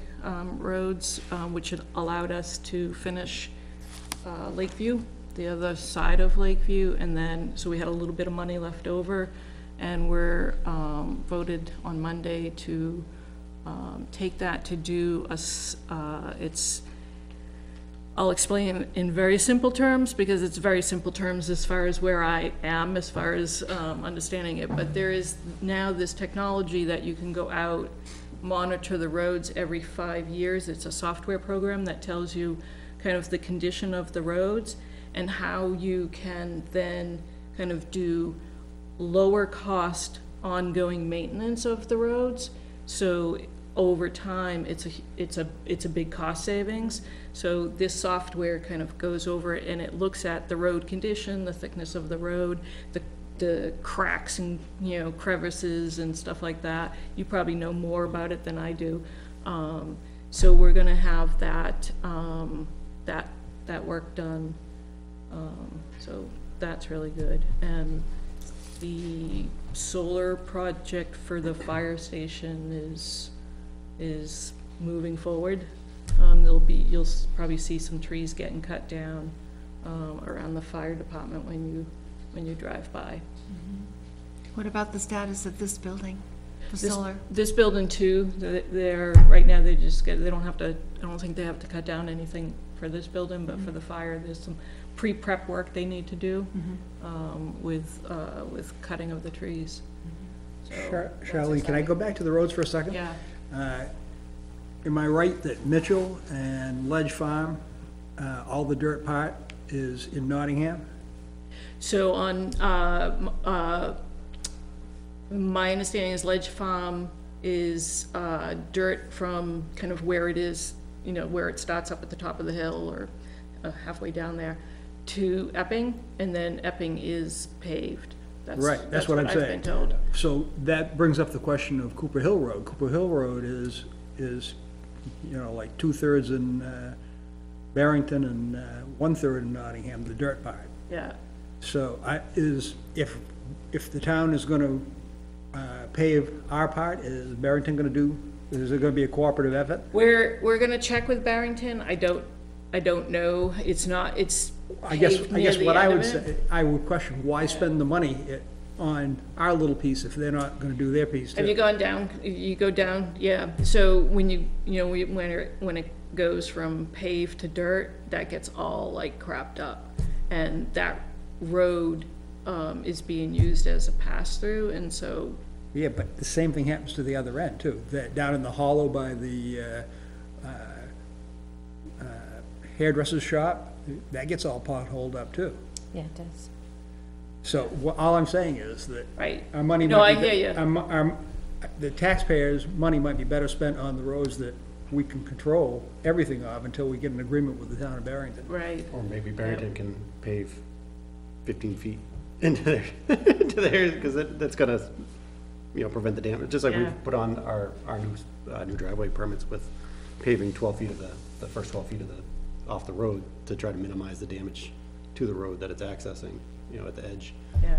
roads, which had allowed us to finish Lakeview, the other side of Lakeview, and then, so we had a little bit of money left over, and we're voted on Monday to take that to do a, it's I'll explain in very simple terms, because it's very simple terms as far as where I am, as far as understanding it. But there is now this technology that you can go out, monitor the roads every 5 years. It's a software program that tells you kind of the condition of the roads and how you can then kind of do lower cost ongoing maintenance of the roads. So over time, it's a big cost savings. So this software kind of goes over it and it looks at the road condition, the thickness of the road, the cracks and, you know, crevices and stuff like that. You probably know more about it than I do. So we're gonna have that, that work done. So that's really good. And the solar project for the fire station is moving forward. You'll probably see some trees getting cut down around the fire department when you drive by. What about the status of this building, the solar? This building too, they're, right now they don't have to, I don't think they have to cut down anything for this building, but for the fire, there's some pre-prep work they need to do with cutting of the trees. So that's Charlene, can I go back to the roads for a second? Yeah. Am I right that Mitchell and Ledge Farm, all the dirt part is in Nottingham? So on, my understanding is Ledge Farm is dirt from kind of where it is, you know, where it starts up at the top of the hill or halfway down there to Epping, and then Epping is paved. Right, that's what I'm saying. I've been told. So that brings up the question of Cooper Hill Road. Cooper Hill Road is, you know, like 2/3 in Barrington and 1/3 in Nottingham, the dirt part. Yeah. So if the town is gonna pave our part, is Barrington gonna do, is it gonna be a cooperative effort? We're gonna check with Barrington. I don't know. It's I guess paved near the what I end would of it. say, I would question, why spend the money on our little piece if they're not gonna do their piece too? Have you gone down, you go down, yeah, so when when it goes from paved to dirt, that gets all like crapped up. And that road, is being used as a pass-through, and so. Yeah, but the same thing happens to the other end too, that down in the hollow by the, hairdresser's shop, that gets all potholed up too. Yeah, it does. So all I'm saying is that Right. our money No, might I be, hear you. the taxpayers' money might be better spent on the roads that we can control everything of until we get an agreement with the town of Barrington. Right. Or maybe Barrington can pave 15 feet into there, because that's gonna, you know, prevent the damage, just like Yeah. we've put on our new driveway permits with paving 12 feet of the first 12 feet of off the road to try to minimize the damage to the road that it's accessing, you know, at the edge. Yeah.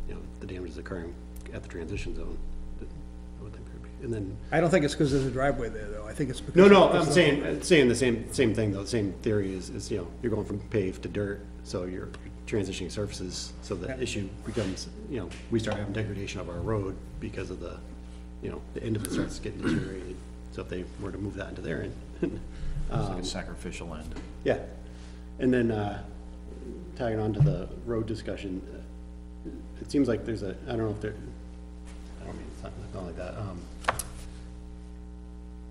You know, the damage is occurring at the transition zone. I would think could be. And then, I don't think it's because there's a driveway there, though. I think it's because. no, I'm saying the same thing, though. The same theory is, you know, you're going from paved to dirt, so you're transitioning surfaces, so the issue becomes, you know, we start having degradation of our road because of the, you know, the end of it starts getting deteriorated. So if they were to move that into their end. It's like a sacrificial end. Yeah, and then, tagging on to the road discussion, it seems like there's I don't know if there, I don't mean, it's not like that,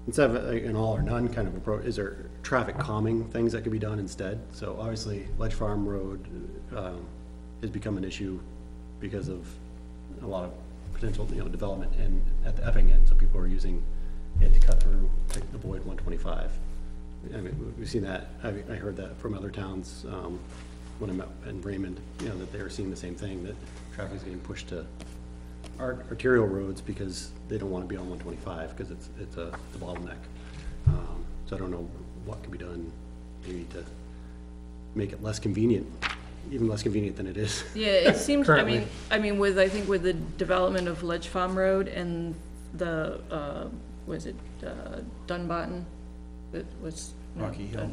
instead of like an all or none kind of approach, is there traffic calming things that could be done instead? So obviously, Ledge Farm Road, has become an issue because of a lot of potential, you know, development and at the Epping end, so people are using it to cut through to avoid 125. I mean, we've seen that, I heard that from other towns, when I met in Raymond, you know, that they were seeing the same thing, that traffic's getting pushed to arterial roads because they don't wanna be on 125, because it's a bottleneck. So I don't know what can be done, maybe to make it less convenient, even less convenient than it is. Yeah, it seems, I Currently. mean, I think with the development of Ledge Farm Road and the, was it, Dunbarton? That was. no, Rocky Hill.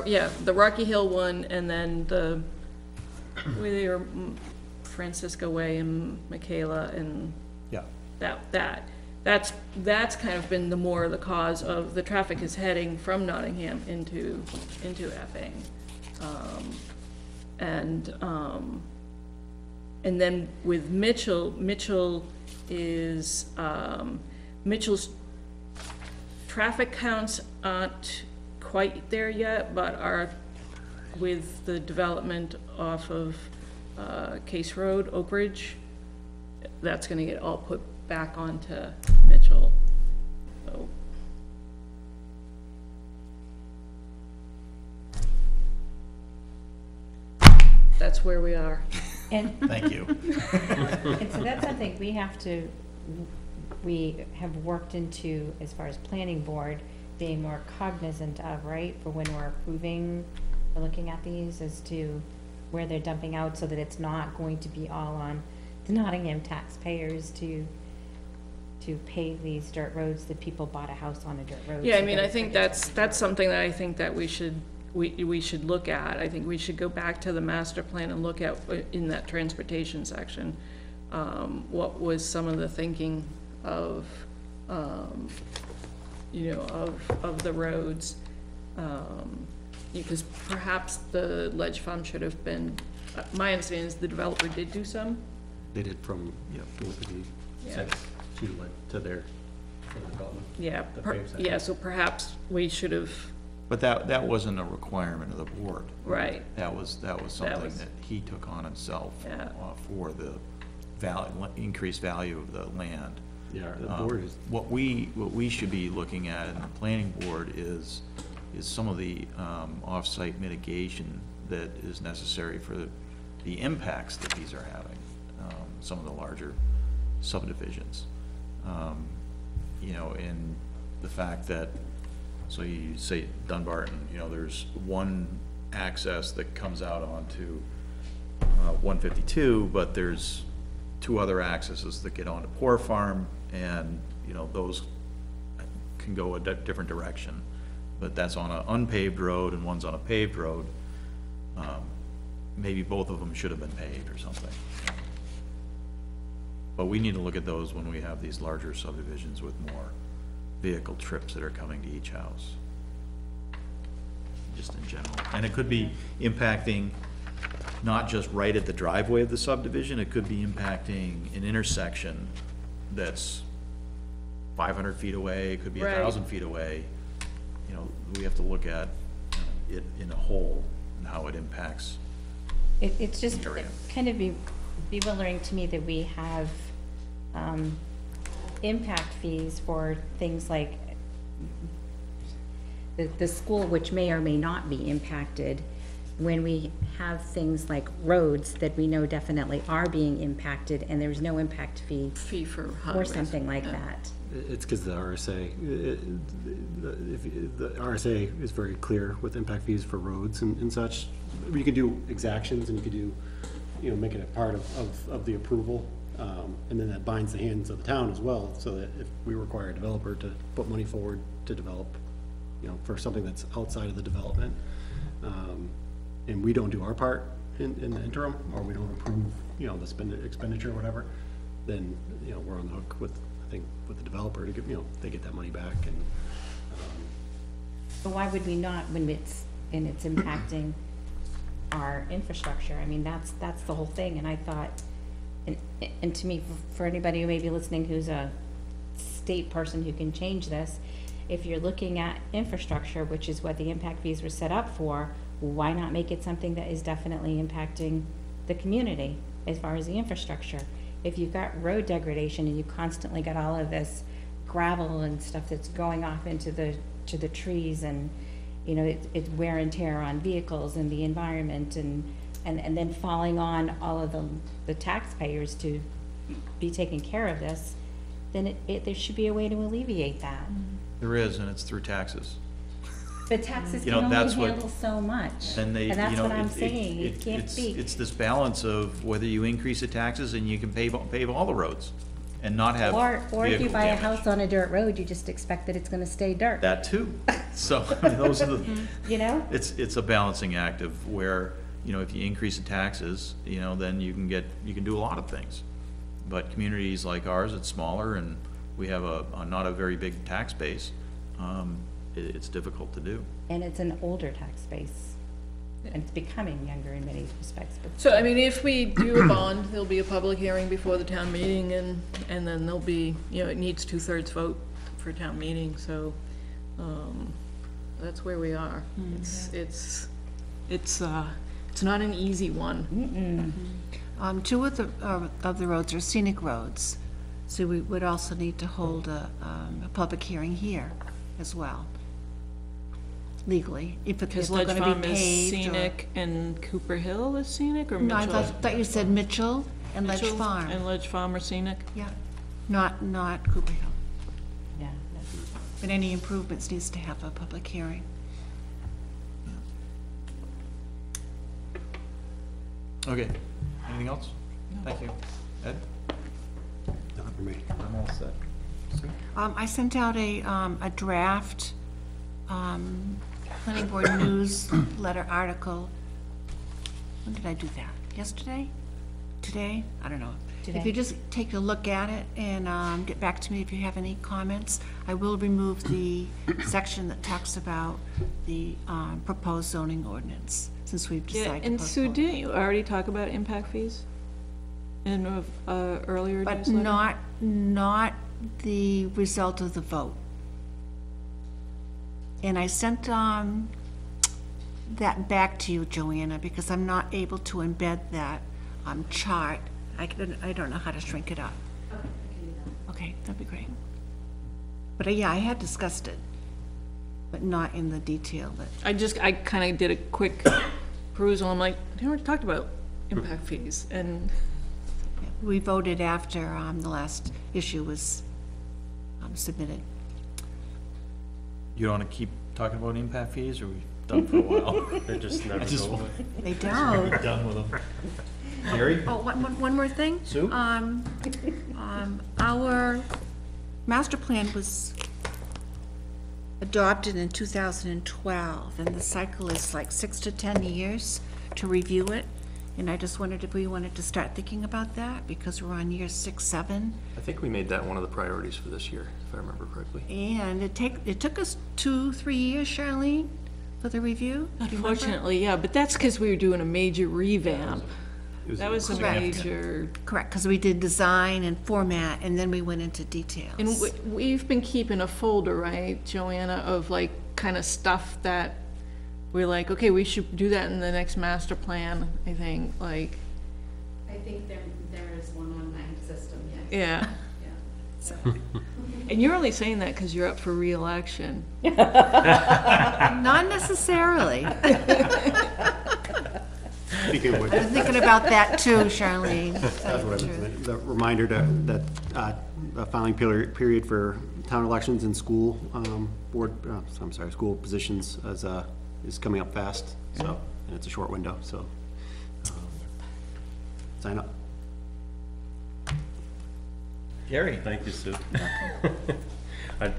Yeah, the Rocky Hill one, and then where they are, Francisco Way and Michaela and Yeah. that. that's kind of been the more the cause of the traffic is heading from Nottingham into Epping. And then with Mitchell is, Mitchell's traffic counts aren't quite there yet, but are with the development off of Case Road, Oak Ridge, that's gonna get all put back onto Mitchell. So that's where we are. And, Thank you. and so that's something we have worked into as far as planning board being more cognizant of, right? For when we're approving, or looking at these as to where they're dumping out so that it's not going to be all on the Nottingham taxpayers to pave these dirt roads that people bought a house on a dirt road. Yeah, I so mean, that I it's think gonna that's something that I think that we should look at. I think we should go back to the master plan and look at, in that transportation section, what was some of the thinking of, you know, of the roads. Because perhaps the ledge fund should have been, my understanding is the developer did do some. They did from, what the Yeah. said, to their development. Yeah, The paved section. yeah, so perhaps we should have, But that wasn't a requirement of the board. right, That was something was- that he took on himself Yeah. for the increased value of the land. Yeah, the board is, What we should be looking at in the planning board is some of the off-site mitigation that is necessary for the impacts that these are having, some of the larger subdivisions. You know, and the fact that, so you say Dunbarton, you know, there's one access that comes out onto 152, but there's two other accesses that get onto Poor Farm, and, you know, those can go a different direction. But that's on an unpaved road and one's on a paved road. Maybe both of them should have been paved or something. But we need to look at those when we have these larger subdivisions with more vehicle trips that are coming to each house. Just in general. And it could be impacting not just right at the driveway of the subdivision, it could be impacting an intersection that's 500 feet away, it could be Right. 1,000 feet away. You know, we have to look at it in a whole and how it impacts. It's just Area. kind of bewildering to me that we have impact fees for things like the school, which may or may not be impacted, when we have things like roads that we know definitely are being impacted, and there's no impact fee fee for or highways. something like Yeah. that. it's because the RSA, the RSA is very clear with impact fees for roads and such. You could do exactions and you could do, you know, make it a part of the approval. And then that binds the hands of the town as well, so that if we require a developer to put money forward to develop, you know, for something that's outside of the development, and we don't do our part in the interim, or we don't approve, you know, the expenditure or whatever, then, you know, we're on the hook with, I think, with the developer to get, you know, they get that money back and, But why would we not, when it's impacting our infrastructure? I mean, that's the whole thing, and I thought, and to me, for anybody who may be listening who's a state person who can change this, if you're looking at infrastructure, which is what the impact fees were set up for, why not make it something that is definitely impacting the community as far as the infrastructure? If you've got road degradation and you constantly got all of this gravel and stuff that's going off into the trees, and, you know, it's wear and tear on vehicles and the environment, and then falling on all of the taxpayers to be taking care of this, then there should be a way to alleviate that. There is, and it's through taxes. But taxes You can know, only that's what- handle so much. And they, And that's you know, what I'm saying, it can't it's- be. It's this balance of whether you increase the taxes and you can pave all the roads and not have Or if you vehicle buy a damage. house on a dirt road, you just expect that it's gonna stay dirt, That too. So, I mean, those are the, you know? it's a balancing act of where, you know, if you increase the taxes, you know, then you can do a lot of things. But communities like ours, it's smaller, and we have not a very big tax base, it's difficult to do. And it's an older tax base, and it's becoming younger in many respects, but So, I mean, if we do a bond, there'll be a public hearing before the town meeting, and then there'll be, you know, it needs 2/3 vote for town meeting, so, that's where we are. It's not an easy one. Two of the roads are scenic roads, so we would also need to hold a public hearing here as well, legally, if Because they're Ledge gonna Farm be is paved or. scenic, and Cooper Hill is scenic, or No, I Mitchell? thought you said Mitchell and Ledge Mitchell Farm. And Ledge Farm are scenic? Yeah, not Cooper Hill. yeah. But any improvements needs to have a public hearing. Okay, anything else? Thank you. Ed? Not for me. I'm all set. Sue? I sent out a draft, planning board newsletter article. When did I do that? Yesterday? Today? I don't know. If Today. you just take a look at it and, get back to me if you have any comments. I will remove the section that talks about the, proposed zoning ordinance, since we've Yeah, decided to and Sue, postpone. didn't you already talk about impact fees? In a, earlier But newsletter? not the result of the vote. And I sent, that back to you, Joanna, because I'm not able to embed that, chart. I don't know how to shrink it up. Okay, that'd be great. But, yeah, I had discussed it, but not in the detail that, I kinda did a quick perusal, I'm like, they already talked about impact fees, and we voted after, the last issue was, submitted. You don't wanna keep talking about impact fees, or we done for a while? They just never just go away. They don't. Done with them. Gary? Oh, one more thing. Sue? Our master plan was adopted in 2012, and the cycle is like 6 to 10 years to review it. And I just wondered if we wanted to start thinking about that, because we're on year 6, 7. I think we made that one of the priorities for this year, if I remember correctly. And it took us 2-3 years, Charlene, for the review. Do you remember? unfortunately, yeah, but that's because we were doing a major revamp. was That was a Correct. major, Correct, because we did design and format, and then we went into details. and we've been keeping a folder, right, Joanna, of like, kind of stuff that we're like, okay, we should do that in the next master plan, I think, like, I think there is one on my system, yes. yeah. Yeah. And you're only saying that because you're up for reelection. Not necessarily. Speaking of which, I'm thinking about that too, Charlene. that's what I meant. The reminder that the filing period for town elections and school school positions is coming up fast, so, and it's a short window, so sign up. Gary? Thank you, Sue. I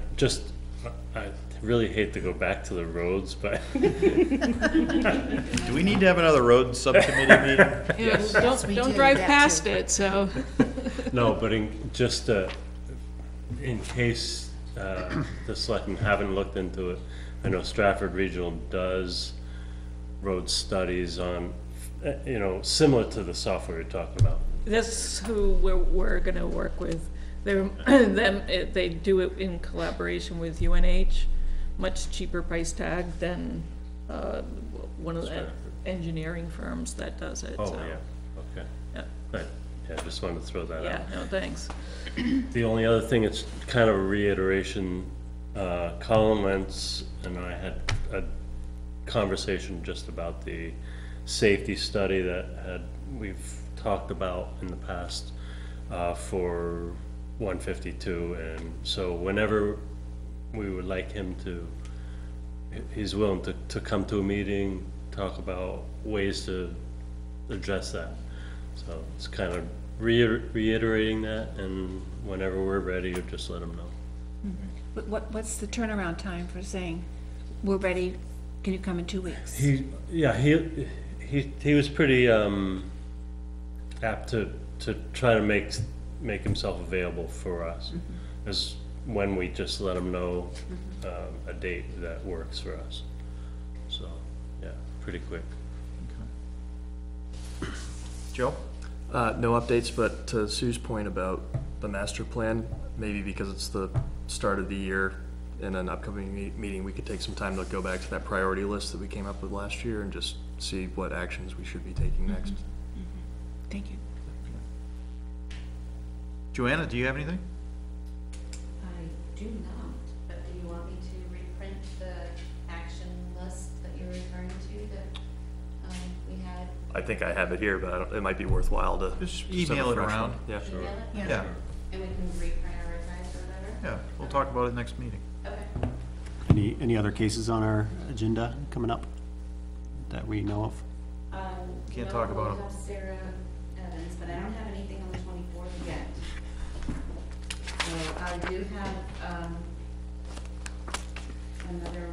really hate to go back to the roads, but Do we need to have another road subcommittee meeting? Yeah, we don't did drive that past too. it, so. no, but in case the selectmen haven't looked into it, I know Stratford Regional does road studies on, similar to the software you're talking about. That's who we're gonna work with. They do it in collaboration with UNH, much cheaper price tag than, one of the engineering firms that does it, Oh, so. yeah, okay. Yeah. Right, yeah, just wanted to throw that out. Yeah, no, thanks. The only other thing, it's kind of a reiteration, Colin Lentz and I had a conversation just about the safety study that we've talked about in the past, for 152, and so whenever we would like him to, he's willing to come to a meeting, talk about ways to address that. So it's kind of reiterating that, and whenever we're ready, you just let him know. What's the turnaround time for saying, we're ready, can you come in 2 weeks? He was pretty apt to try to make himself available for us. is when we just let them know, a date that works for us. So, yeah, pretty quick. Joe? No updates, but to Sue's point about the master plan, maybe because it's the start of the year in an upcoming meeting, we could take some time to go back to that priority list that we came up with last year and just see what actions we should be taking next. Thank you. Joanna, do you have anything? I do not, but do you want me to reprint the action list that you're referring to that we had? I think I have it here, but I don't, it might be worthwhile to. Just have email a it fresh around. one. Yeah. Email it? Yeah, And we can reprioritize or whatever? yeah, we'll talk about it next meeting. Okay. Any other cases on our agenda coming up that we know of? Can't talk about we'll them. have Sarah Evans, but I don't have anything on the 24th yet. So I do have, another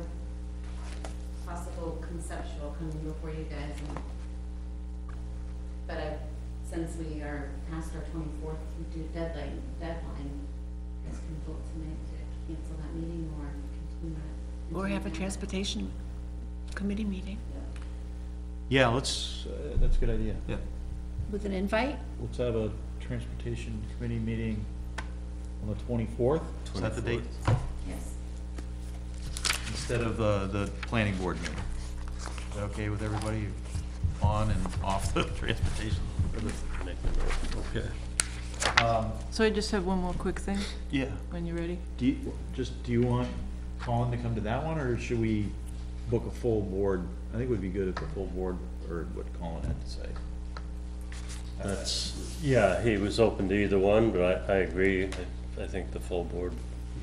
possible conceptual coming before you guys. But since we are past our 24th due deadline, you guys can vote tonight to cancel that meeting or continue it. Or have a transportation committee meeting Yeah, let's, that's a good idea. Yeah. with an invite? Let's have a transportation committee meeting on the 24th. Is that the date? Yes. Instead of the planning board meeting. Is that okay with everybody on and off the transportation? Make the note. Okay. So I just have one more quick thing, Yeah. when you're ready. Do you want Colin to come to that one, or should we book a full board? I think it would be good if the full board heard what Colin had to say. That's, yeah, he was open to either one, but I agree. I think the full board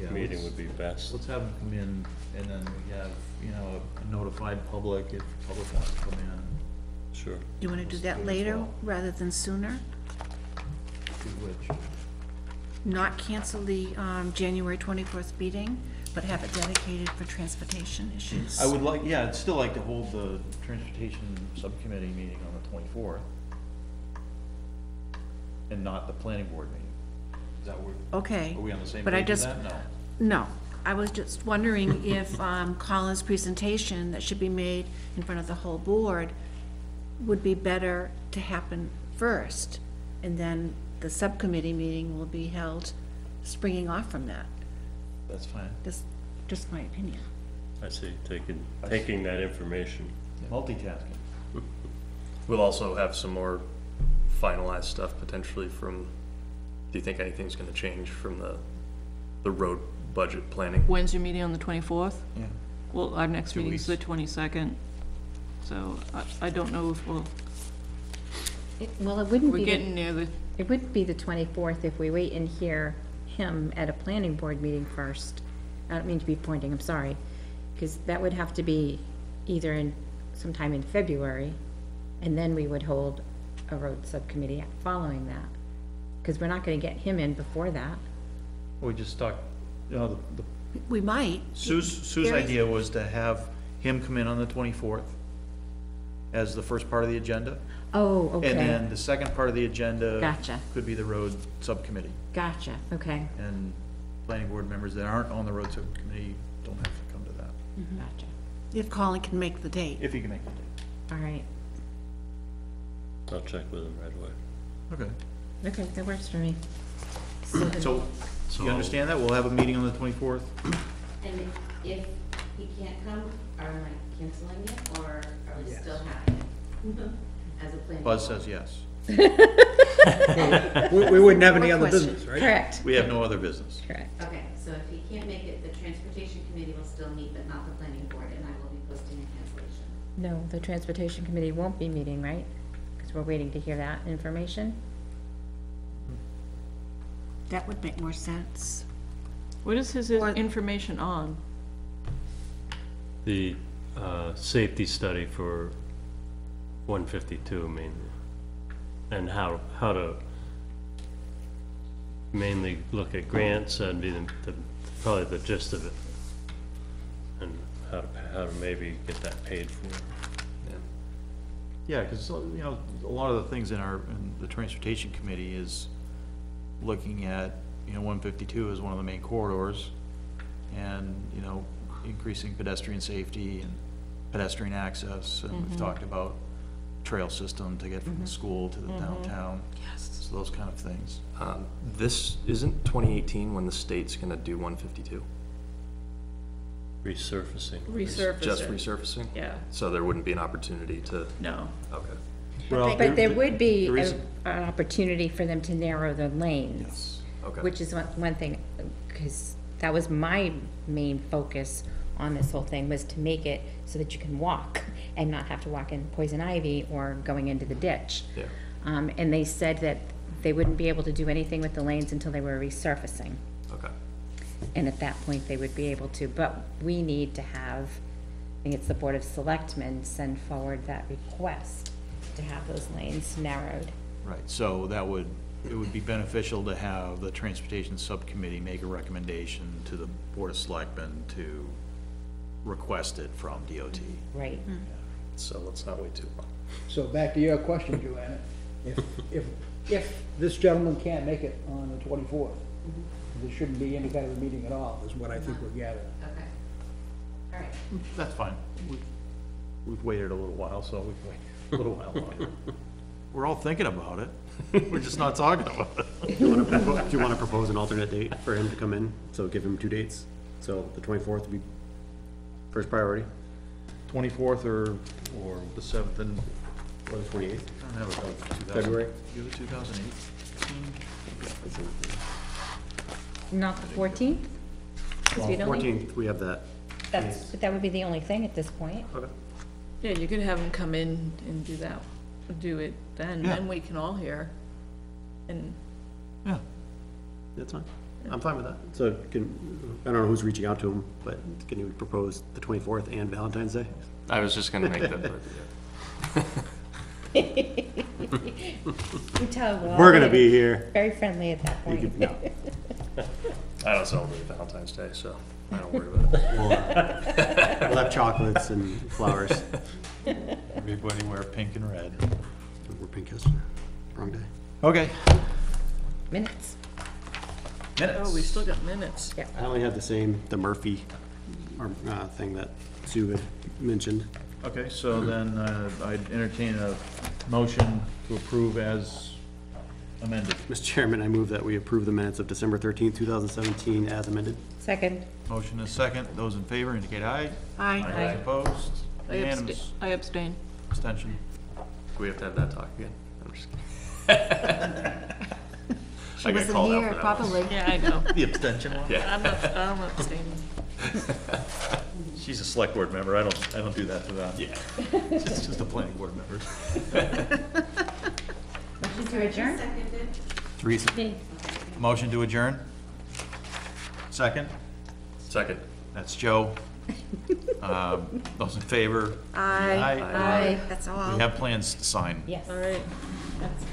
Yeah, meeting let's- would be best. Let's have him come in, and then we have, a notified public if the public wants to come in. Sure. You want to do Let's that do it as later well. rather than sooner? Do which? Not cancel the January 24th meeting, but have it dedicated for transportation issues? I would like, yeah, I'd still like to hold the transportation subcommittee meeting on the 24th. And not the planning board meeting. Is that where, Okay. are we on the same But I page with just- that? No. No, I was just wondering if Colin's presentation that should be made in front of the whole board would be better to happen first, and then the subcommittee meeting will be held springing off from that. That's fine. Just my opinion. I see, taking that information. Multitasking. We'll also have some more finalized stuff potentially from, do you think anything's gonna change from the road budget planning? When's your meeting on the 24th? Yeah. Well, our next 2 meeting's the weeks. 22nd, so I don't know if Well, it wouldn't we're be, getting near the, it would be the 24th if we wait and hear him at a planning board meeting first. I don't mean to be pointing, I'm sorry, because that would have to be either in, sometime in February, and then we would hold a road subcommittee following that. Because we're not gonna get him in before that. We just talked, the We might. Sue's There is- idea was to have him come in on the 24th as the first part of the agenda. Oh, okay. And then the second part of the agenda. Gotcha. Could be the road subcommittee. Gotcha, okay, And planning board members that aren't on the road subcommittee don't have to come to that, gotcha. If Colin can make the date. if you can make the date. All right, I'll check with him right away. Okay. okay, that works for me. So, you understand that? We'll have a meeting on the 24th? And if he can't come, are we canceling it, or are we still having it? As a planning board? Buzz says yes. We wouldn't have any What other question? business, right? Correct, We have no other business. correct. Okay, so if he can't make it, the transportation committee will still meet, but not the planning board, and I will be posting a cancellation. No, the transportation committee won't be meeting, right? Because we're waiting to hear that information. That would make more sense. what is his Or- information on? The safety study for 152 mainly, and how to mainly look at grants, that'd be probably the gist of it. And how to maybe get that paid for. Yeah, because, a lot of the things in the transportation committee is looking at, you know, 152 is one of the main corridors, and, you know, increasing pedestrian safety and pedestrian access, and we've talked about trail system to get from the school to the downtown. Yes. So those kind of things. This isn't 2018 when the state's gonna do 152? Resurfacing. Resurface Just it. resurfacing? Yeah, So there wouldn't be an opportunity to, no. okay. Well, But there would be there is- an opportunity for them to narrow the lanes. Yes. Okay. Which is one thing, because that was my main focus on this whole thing, was to make it so that you can walk and not have to walk in poison ivy or going into the ditch. Yeah. And they said that they wouldn't be able to do anything with the lanes until they were resurfacing. Okay. And at that point, they would be able to, but we need to have, I think it's the Board of Selectmen, send forward that request to have those lanes narrowed. Right, so that would, it would be beneficial to have the Transportation Subcommittee make a recommendation to the Board of Selectmen to request it from DOT. Right. So let's not wait too long. So back to your question, Joanna, if this gentleman can't make it on the 24th, there shouldn't be any kind of a meeting at all, is what I think we're gathering. Okay. All right. That's fine. We've waited a little while, so we've waited a little while longer. We're all thinking about it, we're just not talking about it. Do you want to propose an alternate date for him to come in? So give him 2 dates. So the 24th would be first priority, 24th or the 7th and, or the 28th? I don't have a 2000 February? You have a 2018? Not the 14th? 'Cause we'd only- 14th, we have that. But that would be the only thing at this point. Okay. Yeah, you could have them come in and do that, do it then, Yeah. then we can all hear. And, Yeah. That's fine. I'm fine with that. So I don't know who's reaching out to him, but can you propose the 24th and Valentine's Day? I was just gonna make that. You tell Will. We're gonna be here. Very friendly at that You point. could, no. I don't celebrate Valentine's Day, so I don't worry about it. We'll have chocolates and flowers. Everybody wear pink and red. We're pink yesterday. Wrong day. Okay. Minutes. Minutes. oh, we still got minutes. I only had the Murphy thing that Sue had mentioned. Okay, so then I'd entertain a motion to approve as amended. Mr. Chairman, I move that we approve the minutes of December 13th, 2017 as amended. Second. Motion is second. Those in favor indicate aye. Aye. Those opposed? Unanimous. I abstain. Abstention. Do we have to have that talk again? I'm just kidding. She I got wasn't called out here, for that one. probably. Yeah, I know. The abstention one? Yeah. I'm abstaining. She's a select board member. I don't do that to them. Yeah. It's just the planning board members. Motion to adjourn? Teresa, Me. motion to adjourn? Second? Second. That's Joe. Those in favor? Aye. Aye. That's all. We have plans to sign. Yes. All right. That's